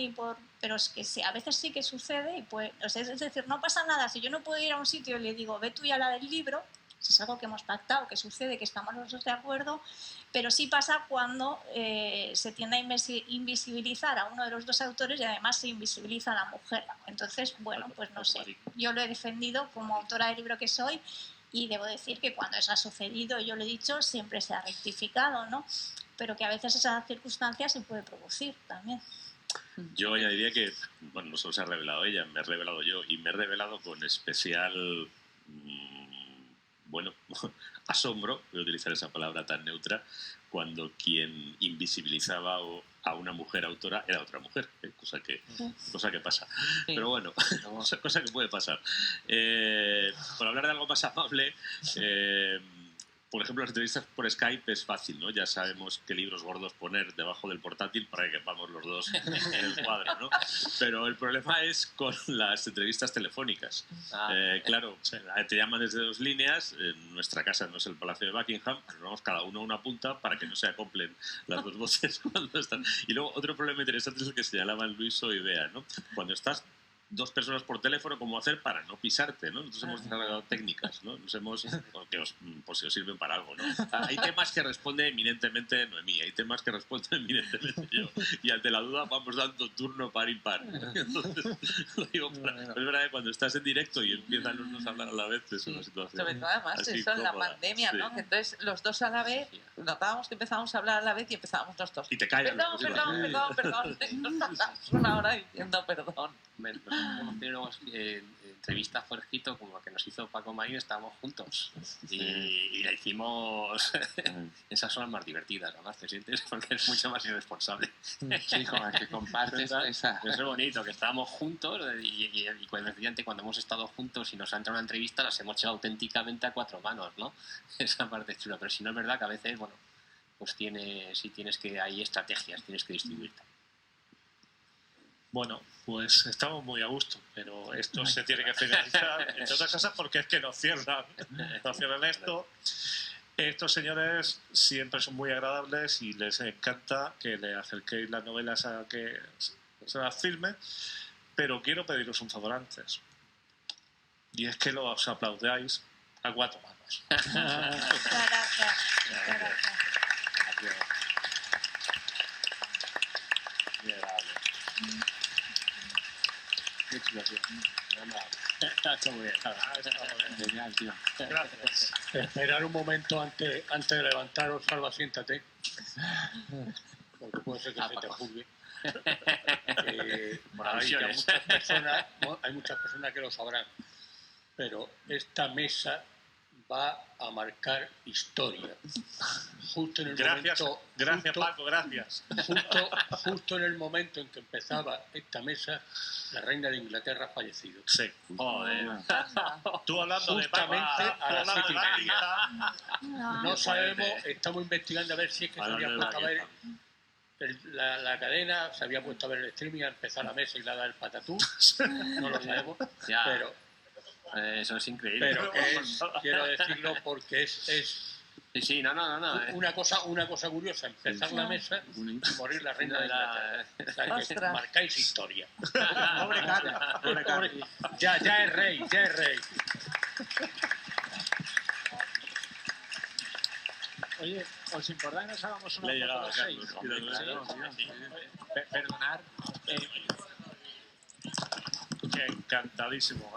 pero es que sí, a veces sí que sucede, y pues, es decir, no pasa nada. Si yo no puedo ir a un sitio y le digo, ve tú y habla del libro, si es algo que hemos pactado, que sucede, que estamos los dos de acuerdo, pero sí pasa cuando se tiende a invisibilizar a uno de los dos autores y además se invisibiliza a la mujer. Entonces, bueno, pues no sé, yo lo he defendido como autora del libro que soy, y debo decir que cuando eso ha sucedido, yo lo he dicho, siempre se ha rectificado, ¿no? Pero que a veces esa circunstancia se puede producir también. Yo añadiría que, bueno, no solo se ha revelado ella, me he revelado yo, y me he revelado con especial, bueno, asombro, voy a utilizar esa palabra tan neutra, cuando quien invisibilizaba a una mujer autora era otra mujer, cosa que pasa. Sí. Pero bueno, cosa que puede pasar. Por hablar de algo más amable, por ejemplo, las entrevistas por Skype es fácil, ¿no? Ya sabemos qué libros gordos poner debajo del portátil para que quepamos los dos en el cuadro, ¿no? Pero el problema es con las entrevistas telefónicas. Claro, te llaman desde 2 líneas, en nuestra casa no es el Palacio de Buckingham, pero vamos cada uno a una punta para que no se acoplen las 2 voces cuando están. Y luego otro problema interesante es el que señalaban Luiso y Bea, ¿no? Cuando estás 2 personas por teléfono, cómo hacer para no pisarte, ¿no? Nosotros hemos desarrollado técnicas, ¿no? Por si os sirven para algo, ¿no? Hay temas que responde eminentemente Noemí, hay temas que responde eminentemente yo, y ante la duda vamos dando turno par impar. Entonces, lo digo para... Es verdad que cuando estás en directo y empiezan los dos a hablar a la vez es una situación sobre todo además eso en la pandemia, ¿no? Que entonces los dos a la vez notábamos que empezábamos a hablar a la vez y empezábamos los dos. Y te callas. Perdón. Una hora diciendo perdón. Hemos tenido entrevistas por escrito como la que nos hizo Paco Marín, estábamos juntos y la hicimos. Esas son las más divertidas, además te sientes porque es mucho más irresponsable. Sí, como el que compartes esa. Es bonito que estábamos juntos y cuando hemos estado juntos y nos ha entrado una entrevista las hemos hecho auténticamente a 4 manos, ¿no? Esa parte es chula, pero si no es verdad que a veces, bueno, pues tienes que, hay estrategias, tienes que distribuirte. Bueno, pues estamos muy a gusto, pero esto se tiene que finalizar, entre otras cosas porque es que nos cierran esto. Estos señores siempre son muy agradables y les encanta que le acerquéis las novelas a que se las firme, pero quiero pediros un favor antes, y es que los aplaudáis a 4 manos. Gracias. Qué chulo, tío. Está muy bien. Genial, tío. Gracias. Esperar un momento antes de levantaros, Salva, siéntate. Porque puede ser que se te juzgue. Hay muchas personas que lo sabrán, pero esta mesa va a marcar historia. Justo en el momento, Paco, gracias. Justo en el momento en que empezaba esta mesa, la reina de Inglaterra ha fallecido. Sí. Joder. Tú hablando justamente de a las 7:30. No sabemos, estamos investigando a ver si es que se había puesto a ver la cadena, se había puesto a ver el streaming, a empezar la mesa y la da el patatú. No lo sabemos, pero eso es increíble. Pero quiero decirlo porque es sí, no. Una cosa curiosa, empezar la mesa y morir la reina de Inglaterra. O sea, que marcáis historia. Pobre Carlos. Ya es rey. Oye, ¿os importa que nos hagamos una foto los 6? Perdonar. Encantadísimo.